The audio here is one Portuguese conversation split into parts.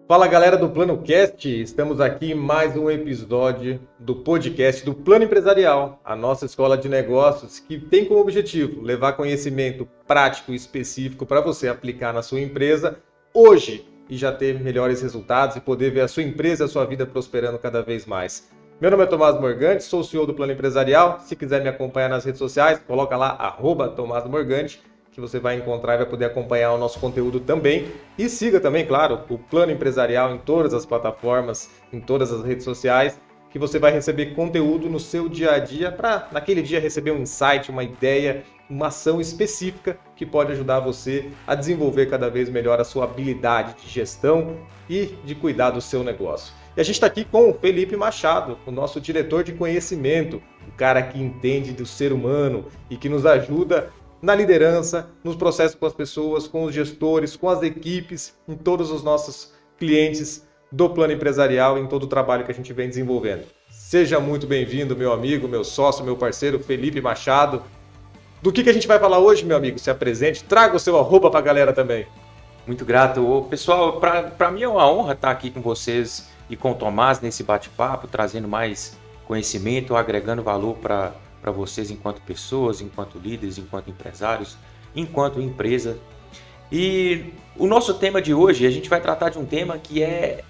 Fala galera do PlanoCast, estamos aqui em mais um episódio do podcast do Plano Empresarial, a nossa escola de negócios que tem como objetivo levar conhecimento prático e específico para você aplicar na sua empresa hoje e já ter melhores resultados e poder ver a sua empresa e a sua vida prosperando cada vez mais. Meu nome é Tomás Morgante, sou o CEO do Plano Empresarial. Se quiser me acompanhar nas redes sociais, coloca lá @Tomás Morgante, que você vai encontrar e vai poder acompanhar o nosso conteúdo também. E siga também, claro, o Plano Empresarial em todas as plataformas, em todas as redes sociais, que você vai receber conteúdo no seu dia a dia para, naquele dia, receber um insight, uma ideia, uma ação específica que pode ajudar você a desenvolver cada vez melhor a sua habilidade de gestão e de cuidar do seu negócio. E a gente está aqui com o Felipe Machado, o nosso diretor de conhecimento, o cara que entende do ser humano e que nos ajuda na liderança, nos processos com as pessoas, com os gestores, com as equipes, em todos os nossos clientes do plano empresarial, em todo o trabalho que a gente vem desenvolvendo. Seja muito bem-vindo, meu amigo, meu sócio, meu parceiro, Felipe Machado. Do que a gente vai falar hoje, meu amigo? Se apresente, traga o seu arroba para a galera também. Muito grato. Pessoal, para mim é uma honra estar aqui com vocês e com o Tomás nesse bate-papo, trazendo mais conhecimento, agregando valor para vocês enquanto pessoas, enquanto líderes, enquanto empresários, enquanto empresa. E o nosso tema de hoje, a gente vai tratar de um tema que é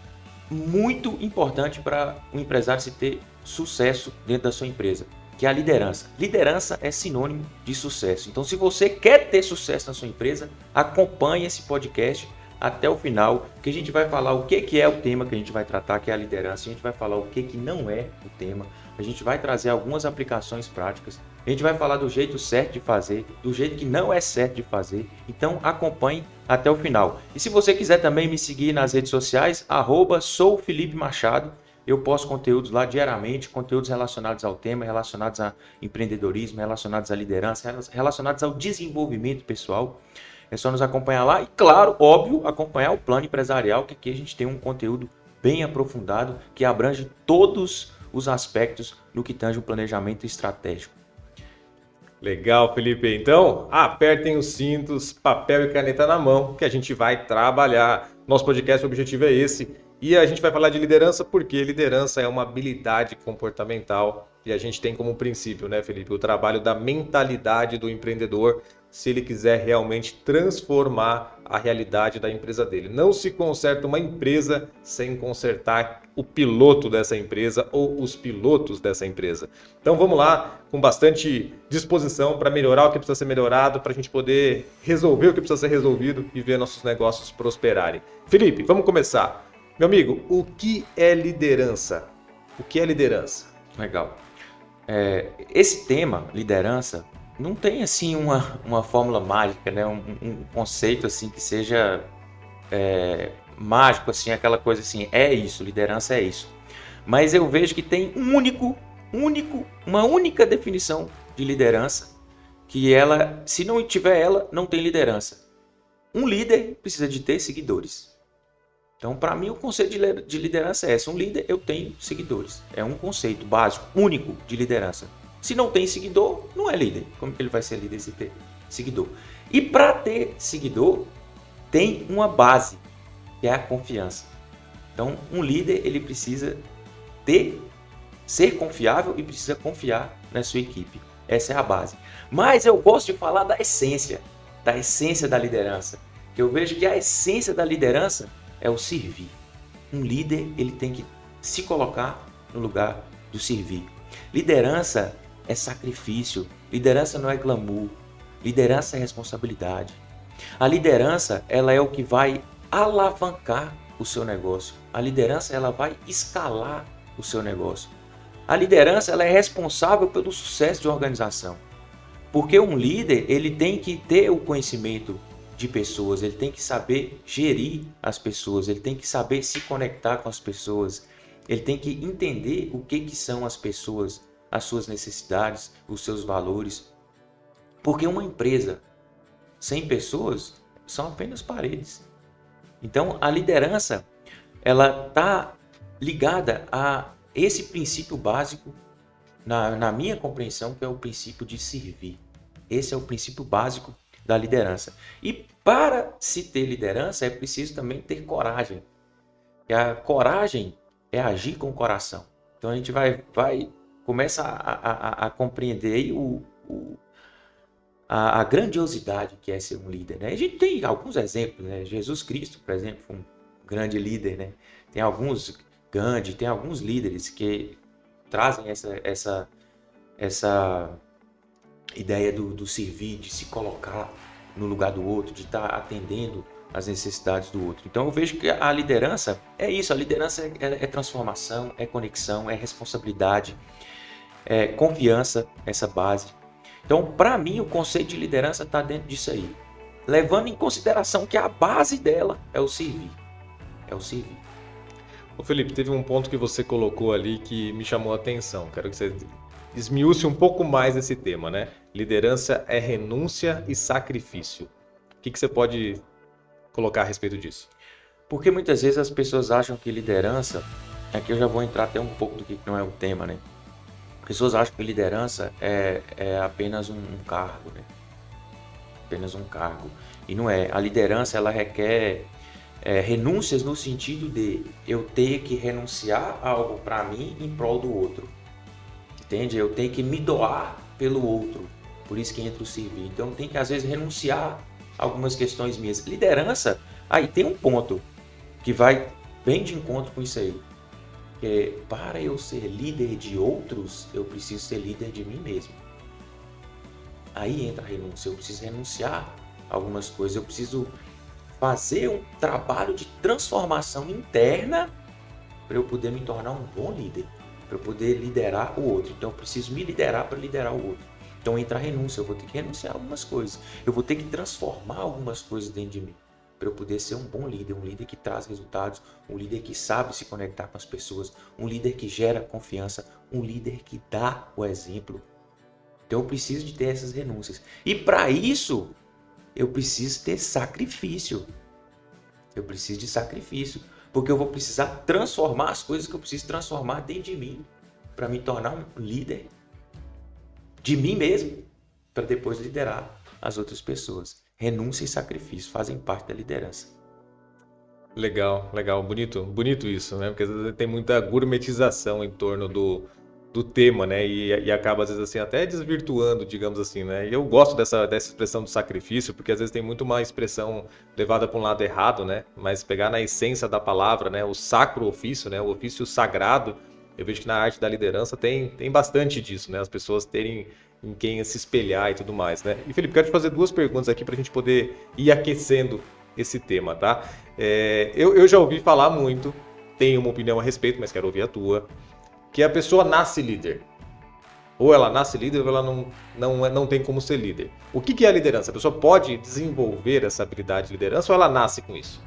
muito importante para um empresário se ter sucesso dentro da sua empresa, que é a liderança. Liderança é sinônimo de sucesso. Então, se você quer ter sucesso na sua empresa, acompanhe esse podcast até o final, que a gente vai falar o que é o tema que a gente vai tratar, que é a liderança. A gente vai falar o que não é o tema. A gente vai trazer algumas aplicações práticas. A gente vai falar do jeito certo de fazer, do jeito que não é certo de fazer. Então acompanhe até o final. E se você quiser também me seguir nas redes sociais, @soufelipe_machado. Eu posto conteúdos lá diariamente, conteúdos relacionados ao tema, relacionados a empreendedorismo, relacionados à liderança, relacionados ao desenvolvimento pessoal. É só nos acompanhar lá e, claro, óbvio, acompanhar o plano empresarial, que aqui a gente tem um conteúdo bem aprofundado que abrange todos os aspectos no que tange o planejamento estratégico. Legal, Felipe. Então, apertem os cintos, papel e caneta na mão, que a gente vai trabalhar. Nosso podcast, o objetivo é esse. E a gente vai falar de liderança porque liderança é uma habilidade comportamental e a gente tem como princípio, né, Felipe, o trabalho da mentalidade do empreendedor se ele quiser realmente transformar a realidade da empresa dele. Não se conserta uma empresa sem consertar o piloto dessa empresa ou os pilotos dessa empresa. Então vamos lá, com bastante disposição para melhorar o que precisa ser melhorado, para a gente poder resolver o que precisa ser resolvido e ver nossos negócios prosperarem. Felipe, vamos começar. Meu amigo, o que é liderança? O que é liderança? Legal. Esse tema, liderança, não tem assim uma fórmula mágica, né? Um conceito assim que seja mágico, assim, aquela coisa assim, é isso, liderança é isso. Mas eu vejo que tem uma única definição de liderança, que ela, se não tiver ela, não tem liderança. Um líder precisa de ter seguidores. Então, para mim, o conceito de liderança é esse. Um líder, eu tenho seguidores. É um conceito básico, único de liderança. Se não tem seguidor, não é líder. Como que ele vai ser líder se ter seguidor? E para ter seguidor, tem uma base, que é a confiança. Então, um líder, ele precisa ser confiável e precisa confiar na sua equipe. Essa é a base. Mas eu gosto de falar da essência da liderança. Que eu vejo que a essência da liderança é o servir. Um líder, ele tem que se colocar no lugar do servir. Liderança é sacrifício. Liderança não é glamour. Liderança é responsabilidade. A liderança, ela é o que vai alavancar o seu negócio. A liderança, ela vai escalar o seu negócio. A liderança, ela é responsável pelo sucesso de uma organização. Porque um líder, ele tem que ter o conhecimento de pessoas, ele tem que saber gerir as pessoas, ele tem que saber se conectar com as pessoas, ele tem que entender o que são as pessoas, as suas necessidades, os seus valores. Porque uma empresa sem pessoas são apenas paredes. Então a liderança, ela está ligada a esse princípio básico, na minha compreensão, que é o princípio de servir. Esse é o princípio básico da liderança. E para se ter liderança é preciso também ter coragem. E a coragem é agir com o coração. Então a gente começa a compreender aí a grandiosidade que é ser um líder, né? A gente tem alguns exemplos, né? Jesus Cristo, por exemplo, foi um grande líder, né? Tem alguns, Gandhi, tem alguns líderes que trazem essa ideia do servir, de se colocar no lugar do outro, de estar atendendo às necessidades do outro. Então eu vejo que a liderança é isso, a liderança é transformação, é conexão, é responsabilidade, é confiança, essa base. Então, para mim, o conceito de liderança está dentro disso aí, levando em consideração que a base dela é o servir. É o servir. Ô Felipe, teve um ponto que você colocou ali que me chamou a atenção. Quero que você esmiúce um pouco mais esse tema, né? Liderança é renúncia e sacrifício. O que você pode colocar a respeito disso? Porque muitas vezes as pessoas acham que liderança, aqui eu já vou entrar até um pouco do que não é o tema, né? Pessoas acham que liderança é apenas um cargo, né? Apenas um cargo. E não é. A liderança, ela requer renúncias no sentido de eu ter que renunciar a algo para mim em prol do outro. Entende? Eu tenho que me doar pelo outro. Por isso que entra o servir. Então eu tenho que, às vezes, renunciar a algumas questões minhas. Liderança, aí tem um ponto que vai bem de encontro com isso aí. Para eu ser líder de outros, eu preciso ser líder de mim mesmo. Aí entra a renúncia. Eu preciso renunciar a algumas coisas. Eu preciso fazer um trabalho de transformação interna para eu poder me tornar um bom líder, para eu poder liderar o outro. Então eu preciso me liderar para liderar o outro. Então entra a renúncia. Eu vou ter que renunciar a algumas coisas. Eu vou ter que transformar algumas coisas dentro de mim, para eu poder ser um bom líder, um líder que traz resultados, um líder que sabe se conectar com as pessoas, um líder que gera confiança, um líder que dá o exemplo. Então eu preciso de ter essas renúncias. E para isso, eu preciso ter sacrifício. Eu preciso de sacrifício, porque eu vou precisar transformar as coisas que eu preciso transformar dentro de mim, para me tornar um líder de mim mesmo, para depois liderar as outras pessoas. Renúncia e sacrifício fazem parte da liderança. Legal, legal. Bonito isso, né? Porque às vezes tem muita gourmetização em torno do tema, né? E acaba, às vezes, assim, até desvirtuando, digamos assim, né? E eu gosto dessa expressão do sacrifício, porque às vezes tem muito uma expressão levada para um lado errado, né? Mas pegar na essência da palavra, né? O sacro ofício, né? O ofício sagrado, eu vejo que na arte da liderança tem bastante disso, né? As pessoas terem em quem se espelhar e tudo mais, né? E Felipe, quero te fazer duas perguntas aqui para a gente poder ir aquecendo esse tema, tá? Eu já ouvi falar muito, tenho uma opinião a respeito, mas quero ouvir a tua, que a pessoa nasce líder. Ou ela nasce líder ou ela não tem como ser líder. O que é a liderança? A pessoa pode desenvolver essa habilidade de liderança ou ela nasce com isso?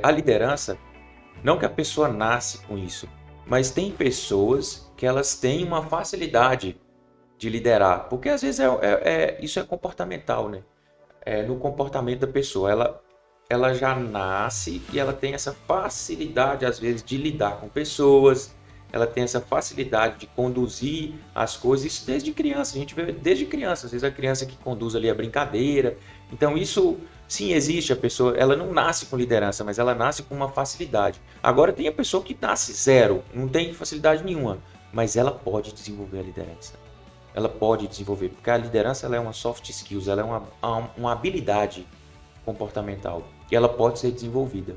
A liderança, não que a pessoa nasce com isso, mas tem pessoas que elas têm uma facilidade de liderar, porque às vezes isso é comportamental, né? No comportamento da pessoa, ela já nasce e ela tem essa facilidade às vezes de lidar com pessoas, ela tem essa facilidade de conduzir as coisas, isso desde criança, a gente vê desde criança, às vezes a criança que conduz ali a brincadeira, então isso sim existe, a pessoa, ela não nasce com liderança, mas ela nasce com uma facilidade. Agora tem a pessoa que nasce zero, não tem facilidade nenhuma, mas ela pode desenvolver a liderança. Ela pode desenvolver, porque a liderança ela é uma soft skills, ela é uma habilidade comportamental e ela pode ser desenvolvida.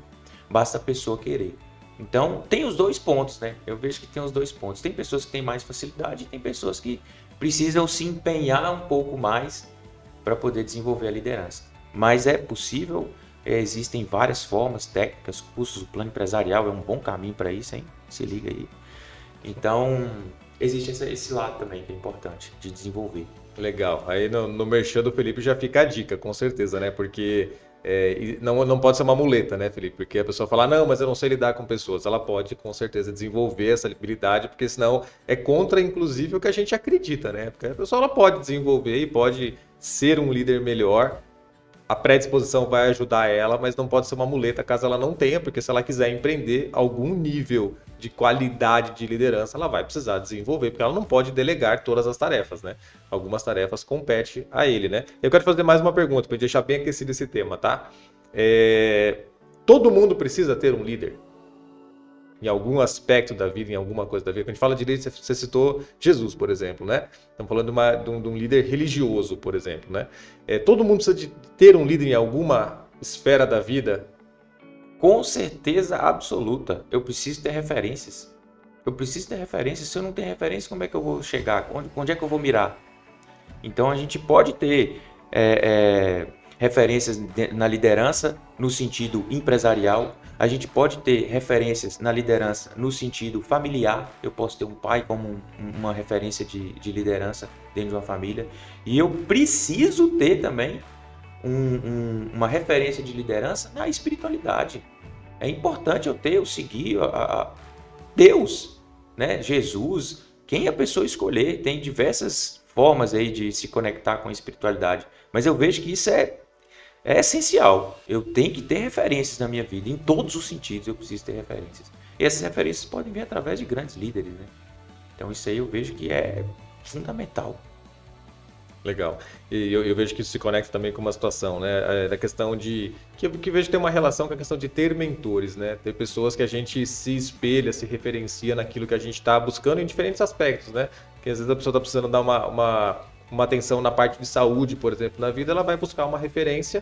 Basta a pessoa querer. Então, tem os dois pontos, né? Eu vejo que tem os dois pontos. Tem pessoas que têm mais facilidade e tem pessoas que precisam se empenhar um pouco mais para poder desenvolver a liderança. Mas é possível, existem várias formas, técnicas, cursos, o plano empresarial é um bom caminho para isso, hein? Se liga aí. Então, existe esse lado também que é importante de desenvolver. Legal. Aí no merchan do Felipe já fica a dica, com certeza, né? Porque não pode ser uma muleta, né, Felipe? Porque a pessoa fala, não, mas eu não sei lidar com pessoas. Ela pode, com certeza, desenvolver essa habilidade, porque senão é contra, inclusive, o que a gente acredita, né? Porque a pessoa ela pode desenvolver e pode ser um líder melhor. A predisposição vai ajudar ela, mas não pode ser uma muleta caso ela não tenha, porque se ela quiser empreender algum nível de qualidade de liderança, ela vai precisar desenvolver, porque ela não pode delegar todas as tarefas, né? Algumas tarefas competem a ele, né? Eu quero fazer mais uma pergunta, para deixar bem aquecido esse tema, tá? todo mundo precisa ter um líder. Em algum aspecto da vida, em alguma coisa da vida. Quando a gente fala de líder, você citou Jesus, por exemplo, né? Estamos falando de um líder religioso, por exemplo, né? Todo mundo precisa de ter um líder em alguma esfera da vida? Com certeza absoluta. Eu preciso ter referências. Se eu não tenho referência, como é que eu vou chegar? Onde é que eu vou mirar? Então a gente pode ter referências na liderança no sentido empresarial. A gente pode ter referências na liderança no sentido familiar. Eu posso ter um pai como uma referência de liderança dentro de uma família. E eu preciso ter também uma referência de liderança na espiritualidade. É importante eu seguir a Deus, né? Jesus, quem a pessoa escolher. Tem diversas formas aí de se conectar com a espiritualidade. Mas eu vejo que isso é essencial. Eu tenho que ter referências na minha vida. Em todos os sentidos eu preciso ter referências. E essas referências podem vir através de grandes líderes, né? Então isso aí eu vejo que é fundamental. Legal. E eu vejo que isso se conecta também com uma situação, né? Da questão de... Que vejo que tem uma relação com a questão de ter mentores, né? Ter pessoas que a gente se espelha, se referencia naquilo que a gente está buscando em diferentes aspectos, né? Porque às vezes a pessoa está precisando dar uma atenção na parte de saúde, por exemplo, na vida, ela vai buscar uma referência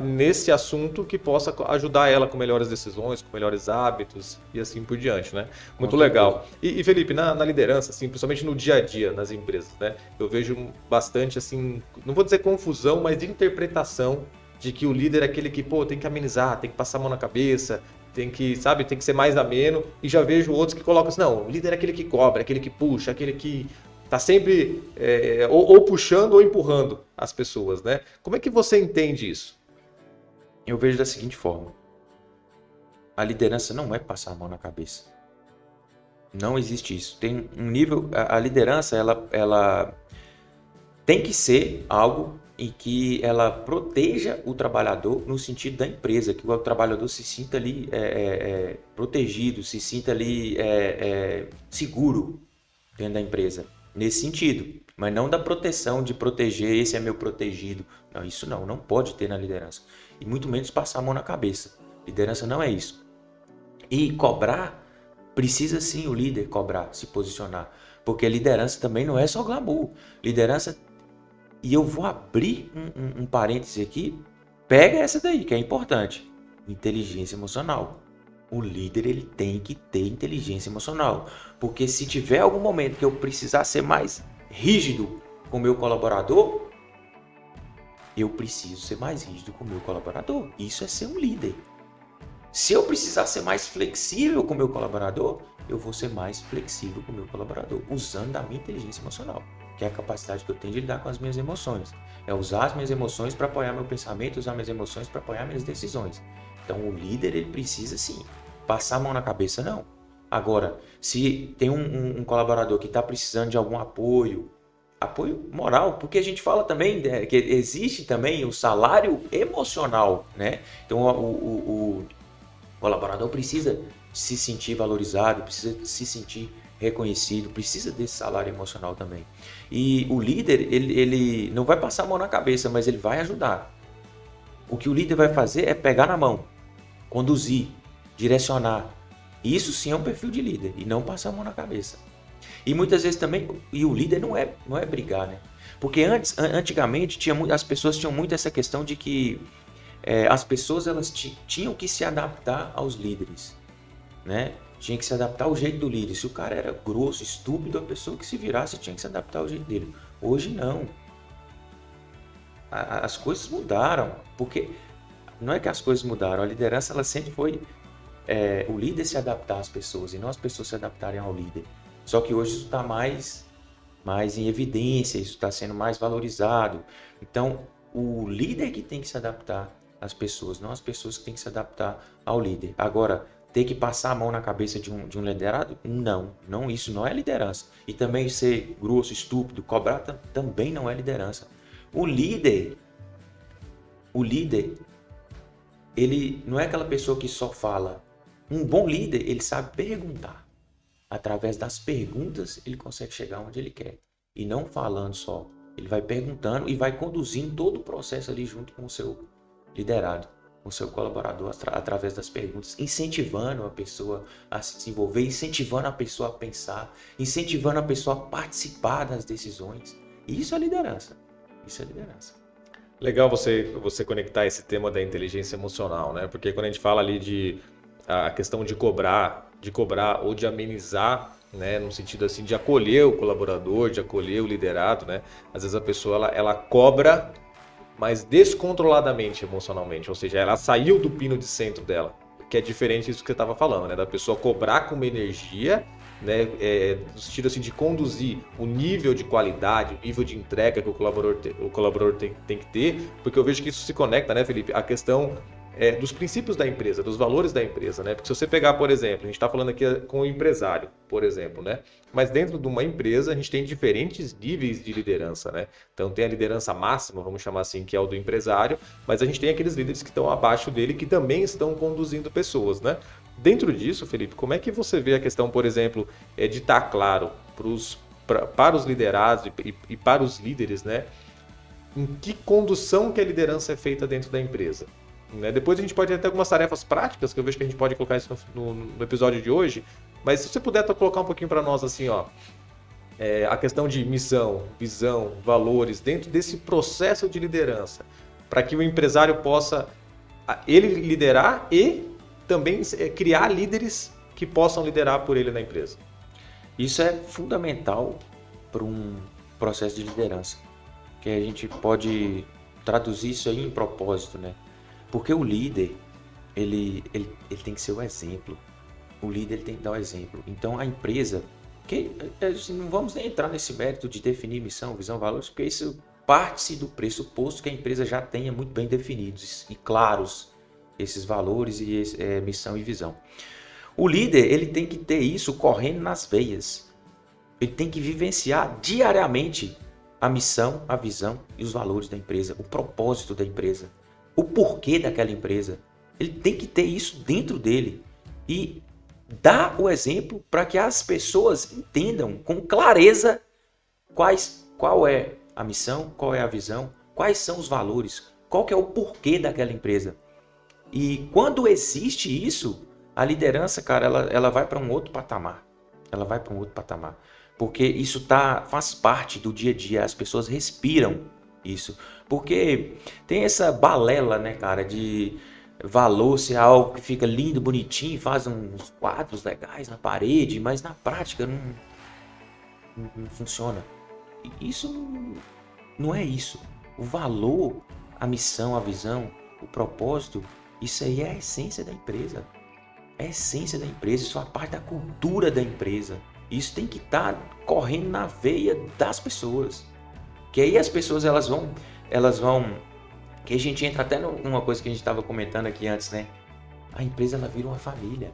nesse assunto que possa ajudar ela com melhores decisões, com melhores hábitos e assim por diante, né? Muito legal. E Felipe, na liderança, assim, principalmente no dia a dia nas empresas, né? Eu vejo bastante, assim, não vou dizer confusão, mas de interpretação de que o líder é aquele que, tem que amenizar, tem que passar a mão na cabeça, tem que, sabe, tem que ser mais ameno. E já vejo outros que colocam assim, não, o líder é aquele que cobra, aquele que puxa, aquele que tá sempre ou puxando ou empurrando as pessoas, né? Como é que você entende isso? Eu vejo da seguinte forma. A liderança não é passar a mão na cabeça. Não existe isso. Tem um nível... A liderança, ela tem que ser algo em que ela proteja o trabalhador no sentido da empresa, que o trabalhador se sinta ali protegido, se sinta ali seguro dentro da empresa. Nesse sentido, mas não da proteção, de proteger, esse é meu protegido. Não, isso não pode ter na liderança. E muito menos passar a mão na cabeça. Liderança não é isso. E cobrar, precisa sim o líder cobrar, se posicionar. Porque liderança também não é só glamour. Liderança, e eu vou abrir um parêntese aqui, pega essa daí, que é importante. Inteligência emocional. O líder, ele tem que ter inteligência emocional. Porque se tiver algum momento que eu precisar ser mais rígido com o meu colaborador, eu preciso ser mais rígido com o meu colaborador. Isso é ser um líder. Se eu precisar ser mais flexível com o meu colaborador, eu vou ser mais flexível com o meu colaborador, usando a minha inteligência emocional, que é a capacidade que eu tenho de lidar com as minhas emoções. É usar as minhas emoções para apoiar meu pensamento, usar minhas emoções para apoiar minhas decisões. Então o líder, ele precisa sim passar a mão na cabeça, não. Agora, se tem um colaborador que está precisando de algum apoio moral, porque a gente fala também que existe também o salário emocional, né? Então o colaborador precisa se sentir valorizado, precisa se sentir reconhecido, precisa desse salário emocional também. E o líder, ele não vai passar a mão na cabeça, mas ele vai ajudar. O que o líder vai fazer é pegar na mão, conduzir, direcionar. Isso sim é um perfil de líder e não passar a mão na cabeça. E muitas vezes também, e o líder não é brigar, né? Porque antigamente as pessoas tinham muito essa questão de que as pessoas elas tinham que se adaptar aos líderes, né? Tinha que se adaptar ao jeito do líder. Se o cara era grosso, estúpido, a pessoa que se virasse tinha que se adaptar ao jeito dele. Hoje não. As coisas mudaram, porque não é que as coisas mudaram, a liderança ela sempre foi o líder se adaptar às pessoas e não as pessoas se adaptarem ao líder. Só que hoje isso está mais em evidência, isso está sendo mais valorizado. Então, o líder que tem que se adaptar às pessoas, não as pessoas que têm que se adaptar ao líder. Agora, ter que passar a mão na cabeça de um liderado? Não, isso não é liderança. E também ser grosso, estúpido, cobrar também não é liderança. O líder, ele não é aquela pessoa que só fala. Um bom líder, ele sabe perguntar. Através das perguntas, ele consegue chegar onde ele quer. E não falando só. Ele vai perguntando e vai conduzindo todo o processo ali junto com o seu liderado. o seu colaborador através das perguntas, incentivando a pessoa a se desenvolver, incentivando a pessoa a pensar, incentivando a pessoa a participar das decisões. Isso é liderança. Isso é liderança. Legal você conectar esse tema da inteligência emocional, né? Porque quando a gente fala ali de a questão de cobrar ou de amenizar, né, no sentido assim de acolher o colaborador, de acolher o liderado, né? Às vezes a pessoa ela cobra, mas descontroladamente emocionalmente, ou seja, ela saiu do pino de centro dela, que é diferente disso que você estava falando, né? Da pessoa cobrar com uma energia, né, no sentido assim de conduzir o nível de qualidade, o nível de entrega que o colaborador tem que ter, porque eu vejo que isso se conecta, né, Felipe, à questão dos princípios da empresa, dos valores da empresa, né? Porque se você pegar, por exemplo, a gente está falando aqui com o empresário, por exemplo, né? Mas dentro de uma empresa a gente tem diferentes níveis de liderança, né? Então tem a liderança máxima, vamos chamar assim, que é o do empresário, mas a gente tem aqueles líderes que estão abaixo dele que também estão conduzindo pessoas, né? Dentro disso, Felipe, como é que você vê a questão, por exemplo, de estar claro para os liderados e para os líderes, né? Em que condução que a liderança é feita dentro da empresa? Né? Depois a gente pode ter algumas tarefas práticas, que eu vejo que a gente pode colocar isso no episódio de hoje, mas se você puder colocar um pouquinho para nós assim, ó, a questão de missão, visão, valores, dentro desse processo de liderança, para que o empresário possa ele liderar e também criar líderes que possam liderar por ele na empresa. Isso é fundamental para um processo de liderança, que a gente pode traduzir isso aí em propósito, né? Porque o líder, ele tem que ser o exemplo. O líder ele tem que dar o exemplo. Então a empresa, não vamos nem entrar nesse mérito de definir missão, visão, valores, porque isso parte do pressuposto que a empresa já tenha muito bem definidos e claros esses valores e missão e visão. O líder ele tem que ter isso correndo nas veias. Ele tem que vivenciar diariamente a missão, a visão e os valores da empresa, o propósito da empresa. O porquê daquela empresa. Ele tem que ter isso dentro dele e dar o exemplo para que as pessoas entendam com clareza qual é a missão, qual é a visão, quais são os valores, qual que é o porquê daquela empresa. E quando existe isso, a liderança, cara, ela vai para um outro patamar. Ela vai para um outro patamar. Porque isso faz parte do dia a dia, as pessoas respiram isso. Porque tem essa balela, né, cara, de valor ser algo que fica lindo, bonitinho, faz uns quadros legais na parede, mas na prática não funciona. Isso não é isso. O valor, a missão, a visão, o propósito, isso aí é a essência da empresa. É a essência da empresa, isso é parte da cultura da empresa. Isso tem que estar correndo na veia das pessoas. Que aí as pessoas elas vão, que a gente entra até numa coisa que a gente estava comentando aqui antes, né? A empresa ela vira uma família.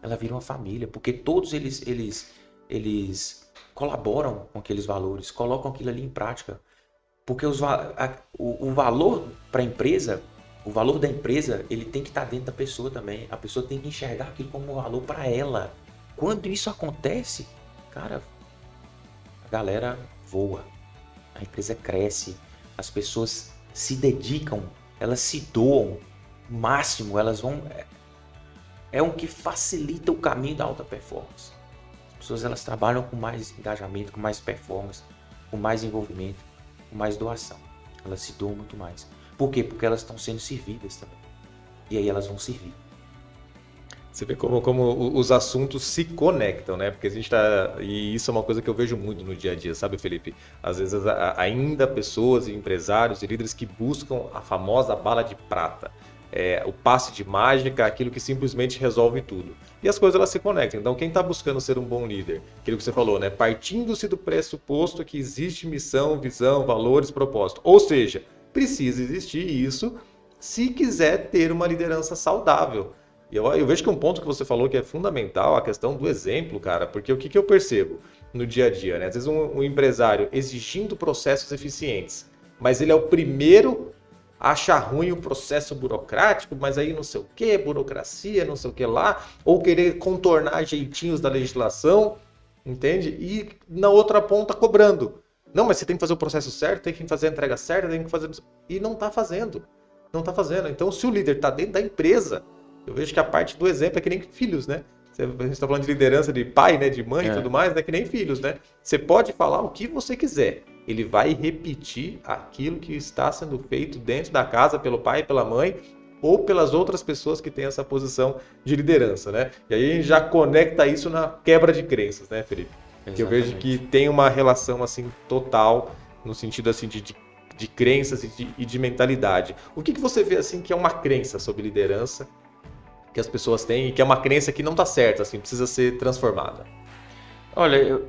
Ela vira uma família, porque todos eles colaboram com aqueles valores, colocam aquilo ali em prática. Porque o valor para a empresa, o valor da empresa, ele tem que estar dentro da pessoa também. A pessoa tem que enxergar aquilo como um valor para ela. Quando isso acontece, cara, a galera voa. A empresa cresce, as pessoas se dedicam, elas se doam o máximo, elas vão... É um que facilita o caminho da alta performance. As pessoas elas trabalham com mais engajamento, com mais performance, com mais envolvimento, com mais doação. Elas se doam muito mais. Por quê? Porque elas estão sendo servidas também. E aí elas vão servir. Você vê como os assuntos se conectam, né? Porque a gente tá... E isso é uma coisa que eu vejo muito no dia a dia, sabe, Felipe? Às vezes ainda pessoas, empresários e líderes que buscam a famosa bala de prata. O passe de mágica, aquilo que simplesmente resolve tudo. E as coisas elas se conectam. Então, quem está buscando ser um bom líder, aquilo que você falou, né? Partindo-se do pressuposto que existe missão, visão, valores, propósito. Ou seja, precisa existir isso se quiser ter uma liderança saudável. E eu vejo que um ponto que você falou que é fundamental, a questão do exemplo, cara, porque o que eu percebo no dia a dia, né? Às vezes um empresário exigindo processos eficientes, mas ele é o primeiro a achar ruim o processo burocrático, mas aí não sei o que, burocracia, não sei o que lá, ou querer contornar jeitinhos da legislação, entende? E na outra ponta cobrando. Não, mas você tem que fazer o processo certo, tem que fazer a entrega certa, tem que fazer... E não está fazendo. não está fazendo. Então, se o líder está dentro da empresa, eu vejo que a parte do exemplo é que nem filhos, né? A gente está falando de liderança de pai, né, de mãe e tudo mais, né, que nem filhos, né? Você pode falar o que você quiser. Ele vai repetir aquilo que está sendo feito dentro da casa pelo pai e pela mãe ou pelas outras pessoas que têm essa posição de liderança, né? E aí a gente já conecta isso na quebra de crenças, né, Felipe? Que eu vejo que tem uma relação assim total no sentido assim de crenças e de mentalidade. O que você vê assim que é uma crença sobre liderança que as pessoas têm e que é uma crença que não está certa, assim, precisa ser transformada? Olha,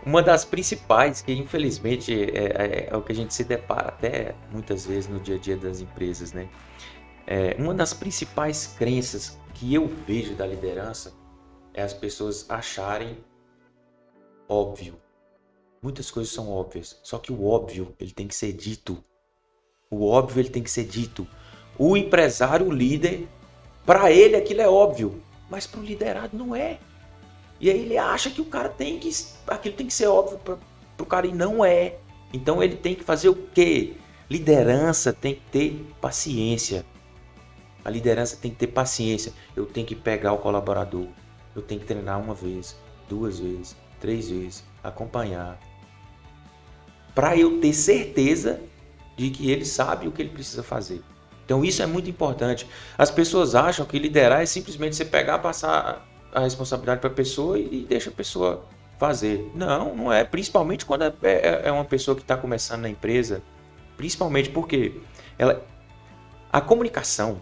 uma das principais, que infelizmente é o que a gente se depara até muitas vezes no dia a dia das empresas, né? Uma das principais crenças que eu vejo da liderança é as pessoas acharem óbvio. Muitas coisas são óbvias, só que o óbvio ele tem que ser dito. O óbvio ele tem que ser dito. O empresário, o líder, para ele aquilo é óbvio, mas para o liderado não é. E aí ele acha que aquilo tem que ser óbvio para o cara e não é. Então ele tem que fazer o quê? Liderança tem que ter paciência. A liderança tem que ter paciência. Eu tenho que pegar o colaborador. Eu tenho que treinar uma vez, 2 vezes, 3 vezes, acompanhar. Para eu ter certeza de que ele sabe o que ele precisa fazer. Então isso é muito importante. As pessoas acham que liderar é simplesmente você pegar, passar a responsabilidade para a pessoa e deixa a pessoa fazer. Não, não é. Principalmente quando é uma pessoa que está começando na empresa. Principalmente porque a comunicação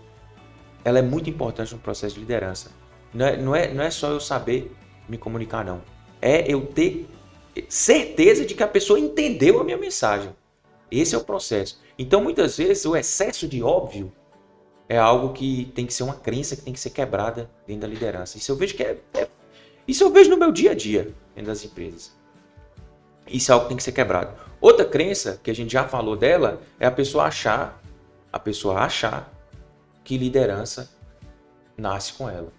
ela é muito importante no processo de liderança. Não é só eu saber me comunicar, não. É eu ter certeza de que a pessoa entendeu a minha mensagem. Esse é o processo. Então, muitas vezes, o excesso de óbvio é algo que tem que ser uma crença que tem que ser quebrada dentro da liderança. Isso eu vejo isso eu vejo no meu dia a dia dentro das empresas. Isso é algo que tem que ser quebrado. Outra crença, que a gente já falou dela, é a pessoa achar que liderança nasce com ela.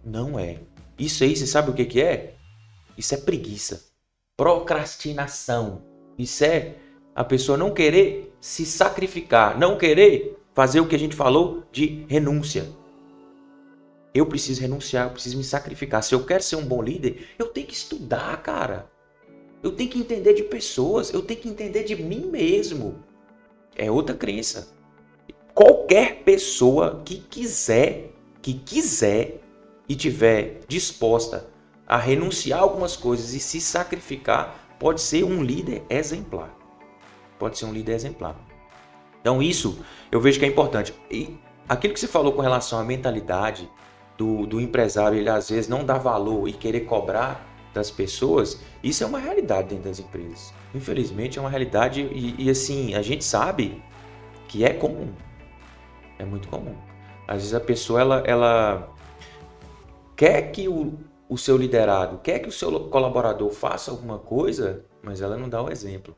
Não é. Isso aí, você sabe o que é? Isso é preguiça. Procrastinação. Isso é a pessoa não querer se sacrificar, não querer fazer o que a gente falou de renúncia. Eu preciso renunciar, eu preciso me sacrificar. Se eu quero ser um bom líder, eu tenho que estudar, cara. Eu tenho que entender de pessoas, eu tenho que entender de mim mesmo. É outra crença. Qualquer pessoa que quiser e tiver disposta a renunciar a algumas coisas e se sacrificar, pode ser um líder exemplar. Pode ser um líder exemplar. Então isso eu vejo que é importante. E aquilo que você falou com relação à mentalidade do empresário, ele às vezes não dá valor e querer cobrar das pessoas, isso é uma realidade dentro das empresas. Infelizmente é uma realidade e assim, a gente sabe que é comum. É muito comum. Às vezes a pessoa ela quer que o seu liderado, quer que o seu colaborador faça alguma coisa, mas ela não dá o exemplo.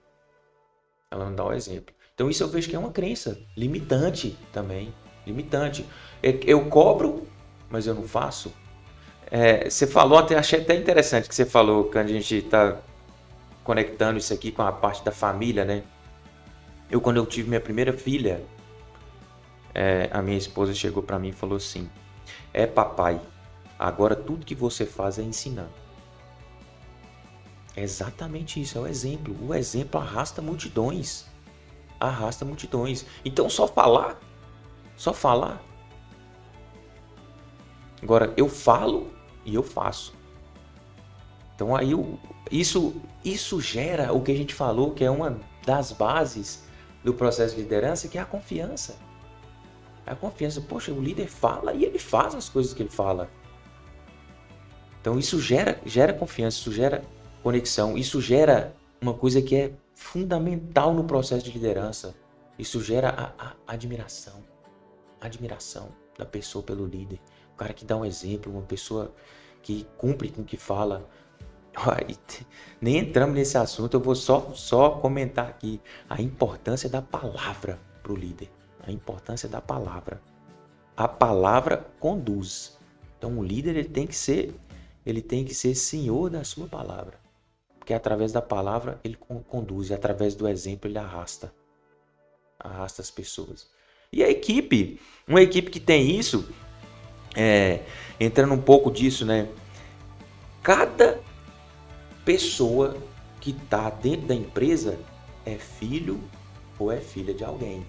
Ela não dá o exemplo. Então isso eu vejo que é uma crença limitante também. Limitante. Eu cobro, mas eu não faço. Você falou, achei até interessante que você falou, quando a gente está conectando isso aqui com a parte da família, né? Quando eu tive minha primeira filha, a minha esposa chegou para mim e falou assim: papai, agora tudo que você faz é ensinar. É exatamente isso, é o exemplo. O exemplo arrasta multidões. Arrasta multidões. Então só falar. Agora eu falo e eu faço. Então aí isso gera o que a gente falou, que é uma das bases do processo de liderança, que é a confiança. A confiança, poxa, o líder fala e ele faz as coisas que ele fala. Então isso gera confiança, isso gera conexão, isso gera uma coisa que é fundamental no processo de liderança. Isso gera a admiração. A admiração da pessoa pelo líder. O cara que dá um exemplo, uma pessoa que cumpre com o que fala. Nem entramos nesse assunto, eu vou só comentar aqui a importância da palavra para o líder. A importância da palavra. A palavra conduz. Então o líder ele tem que ser senhor da sua palavra. Porque através da palavra ele conduz, e através do exemplo ele arrasta as pessoas. E a equipe, uma equipe que tem isso, entrando um pouco disso, né? Cada pessoa que está dentro da empresa é filho ou é filha de alguém.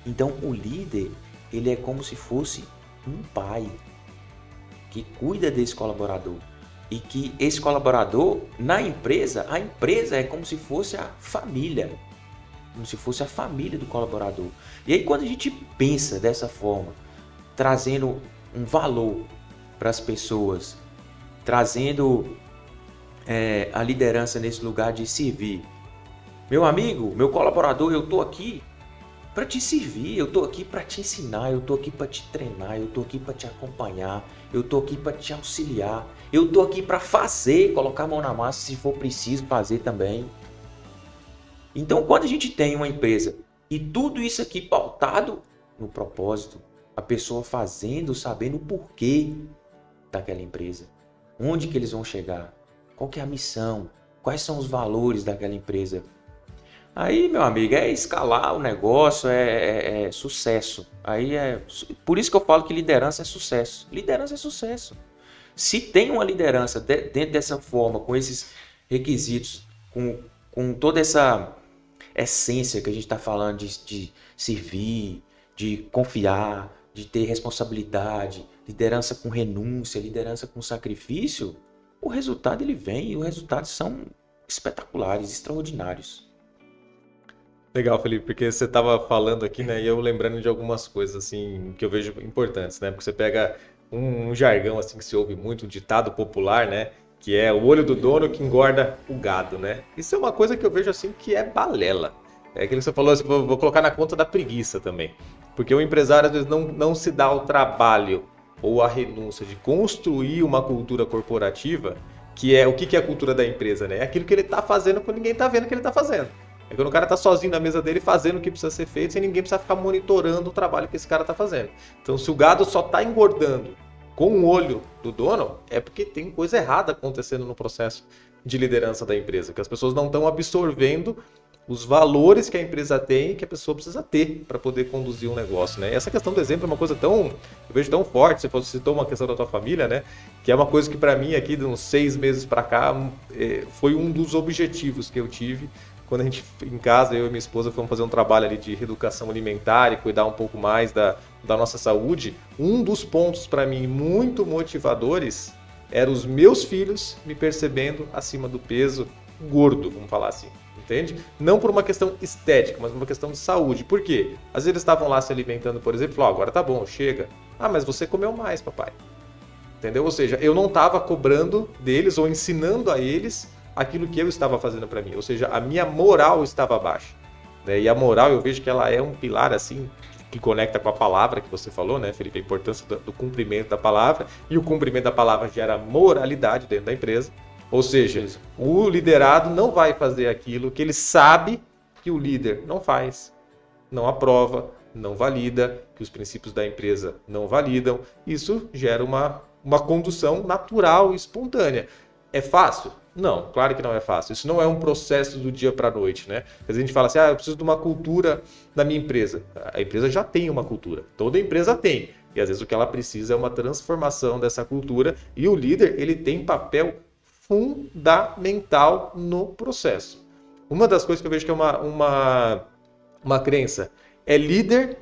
Então o líder, ele é como se fosse um pai que cuida desse colaborador. E que esse colaborador, na empresa, a empresa é como se fosse a família. Como se fosse a família do colaborador. E aí quando a gente pensa dessa forma, trazendo um valor para as pessoas, trazendo a liderança nesse lugar de servir. Meu amigo, meu colaborador, eu estou aqui para te servir, eu estou aqui para te ensinar, eu estou aqui para te treinar, eu estou aqui para te acompanhar, eu estou aqui para te auxiliar, eu estou aqui para fazer, colocar a mão na massa se for preciso fazer também. Então, quando a gente tem uma empresa e tudo isso aqui pautado no propósito, a pessoa fazendo, sabendo o porquê daquela empresa, onde que eles vão chegar, qual que é a missão, quais são os valores daquela empresa. Aí, meu amigo, é escalar o negócio, é sucesso. Por isso que eu falo que liderança é sucesso. Liderança é sucesso. Se tem uma liderança dentro dessa forma, com esses requisitos, com toda essa essência que a gente está falando de servir, de confiar, de ter responsabilidade, liderança com renúncia, liderança com sacrifício, o resultado ele vem e os resultados são espetaculares, extraordinários. Legal, Felipe, porque você estava falando aqui, né, e eu lembrando de algumas coisas, assim, que eu vejo importantes, né, porque você pega um jargão, assim, que se ouve muito, um ditado popular, né, que é o olho do dono que engorda o gado, né, isso é uma coisa que eu vejo, assim, que é balela, é aquilo que você falou, assim, vou colocar na conta da preguiça também, porque o empresário, às vezes, não se dá o trabalho ou a renúncia de construir uma cultura corporativa, que é, o que é a cultura da empresa, né, é aquilo que ele está fazendo quando ninguém está vendo o que ele está fazendo. É quando o cara tá sozinho na mesa dele fazendo o que precisa ser feito, sem ninguém precisar ficar monitorando o trabalho que esse cara tá fazendo. Então, se o gado só tá engordando com o olho do dono, é porque tem coisa errada acontecendo no processo de liderança da empresa, que as pessoas não estão absorvendo os valores que a empresa tem e que a pessoa precisa ter para poder conduzir um negócio, né? E essa questão do exemplo é uma coisa tão, eu vejo tão forte, você citou uma questão da tua família, né? Que é uma coisa que para mim aqui de uns 6 meses para cá foi um dos objetivos que eu tive quando a gente, em casa, eu e minha esposa fomos fazer um trabalho ali de reeducação alimentar e cuidar um pouco mais da nossa saúde. Um dos pontos para mim muito motivadores era os meus filhos me percebendo acima do peso, gordo, vamos falar assim. Entende? Não por uma questão estética, mas por uma questão de saúde. Por quê? Às vezes eles estavam lá se alimentando, por exemplo, e falaram, agora tá bom, chega. Ah, mas você comeu mais, papai. Entendeu? Ou seja, eu não estava cobrando deles ou ensinando a eles aquilo que eu estava fazendo para mim. Ou seja, a minha moral estava baixa. Né? E a moral, eu vejo que ela é um pilar, assim, que conecta com a palavra que você falou, né, Felipe? A importância do cumprimento da palavra. E o cumprimento da palavra gera moralidade dentro da empresa. Ou seja, o liderado não vai fazer aquilo que ele sabe que o líder não faz, não aprova, não valida, que os princípios da empresa não validam. Isso gera uma condução natural e espontânea. É fácil? Não, claro que não é fácil. Isso não é um processo do dia para a noite, né? Às vezes a gente fala assim, eu preciso de uma cultura da minha empresa. A empresa já tem uma cultura, toda empresa tem. E às vezes o que ela precisa é uma transformação dessa cultura e o líder, ele tem papel fundamental no processo. Uma das coisas que eu vejo que é uma crença é líder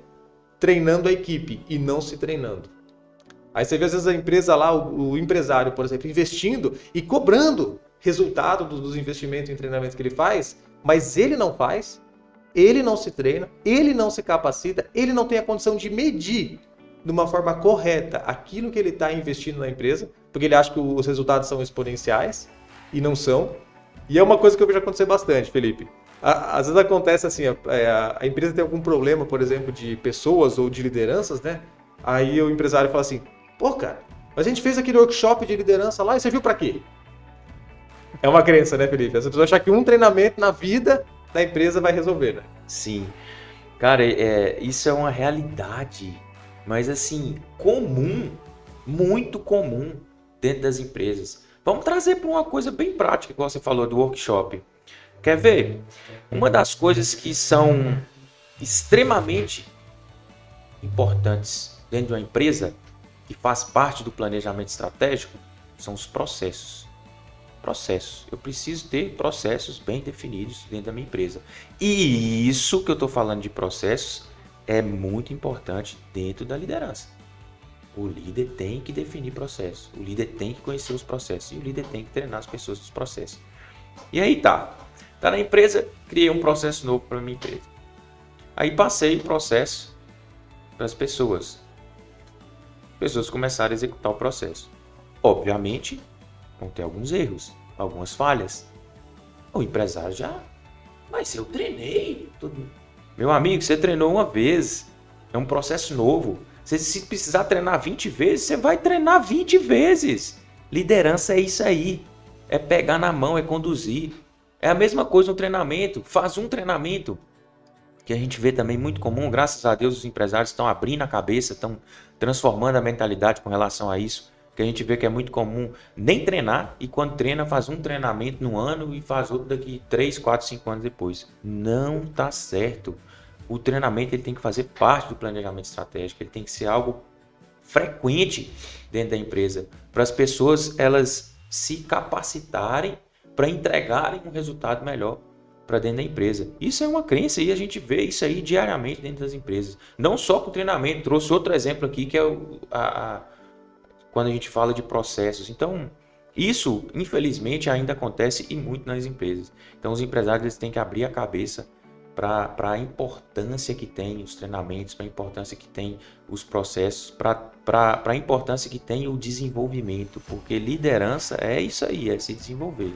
treinando a equipe e não se treinando. Aí você vê às vezes a empresa lá, o empresário, por exemplo, investindo e cobrando resultado dos investimentos em treinamento que ele faz, mas ele não faz, ele não se treina, ele não se capacita, ele não tem a condição de medir de uma forma correta aquilo que ele está investindo na empresa, porque ele acha que os resultados são exponenciais e não são. E é uma coisa que eu vejo acontecer bastante, Felipe. Às vezes acontece assim, a empresa tem algum problema, por exemplo, de pessoas ou de lideranças, né? Aí o empresário fala assim, pô, cara, mas a gente fez aquele workshop de liderança lá e serviu para quê? É uma crença, né, Felipe? As pessoas acham que um treinamento na vida da empresa vai resolver, né? Sim. Cara, isso é uma realidade, mas assim, comum, muito comum dentro das empresas. Vamos trazer para uma coisa bem prática, como você falou, do workshop. Quer ver? Uma das coisas que são extremamente importantes dentro de uma empresa, que faz parte do planejamento estratégico, são os processos. Processos. Eu preciso ter processos bem definidos dentro da minha empresa. E isso que eu estou falando de processos é muito importante dentro da liderança. O líder tem que definir processos. O líder tem que conhecer os processos. E o líder tem que treinar as pessoas dos processos. E aí tá na empresa, criei um processo novo para a minha empresa. Aí passei o processo para as pessoas. As pessoas começaram a executar o processo. Obviamente, vão ter alguns erros, algumas falhas. O empresário já... Mas eu treinei. Meu amigo, você treinou uma vez. É um processo novo. Se precisar treinar 20 vezes, você vai treinar 20 vezes. Liderança é isso aí. É pegar na mão, é conduzir. É a mesma coisa no treinamento. Faz um treinamento. Que a gente vê também muito comum. Graças a Deus, os empresários estão abrindo a cabeça, estão transformando a mentalidade com relação a isso. Que a gente vê que é muito comum nem treinar. E quando treina, faz um treinamento no ano e faz outro daqui 3, 4, 5 anos depois. Não tá certo. O treinamento ele tem que fazer parte do planejamento estratégico. Ele tem que ser algo frequente dentro da empresa. Para as pessoas elas se capacitarem para entregarem um resultado melhor para dentro da empresa. Isso é uma crença e a gente vê isso aí diariamente dentro das empresas. Não só com treinamento. Trouxe outro exemplo aqui que é quando a gente fala de processos. Então, isso, infelizmente, ainda acontece e muito nas empresas. Então, os empresários eles têm que abrir a cabeça para a importância que tem os treinamentos, para a importância que tem os processos, para a importância que tem o desenvolvimento, porque liderança é isso aí, é se desenvolver.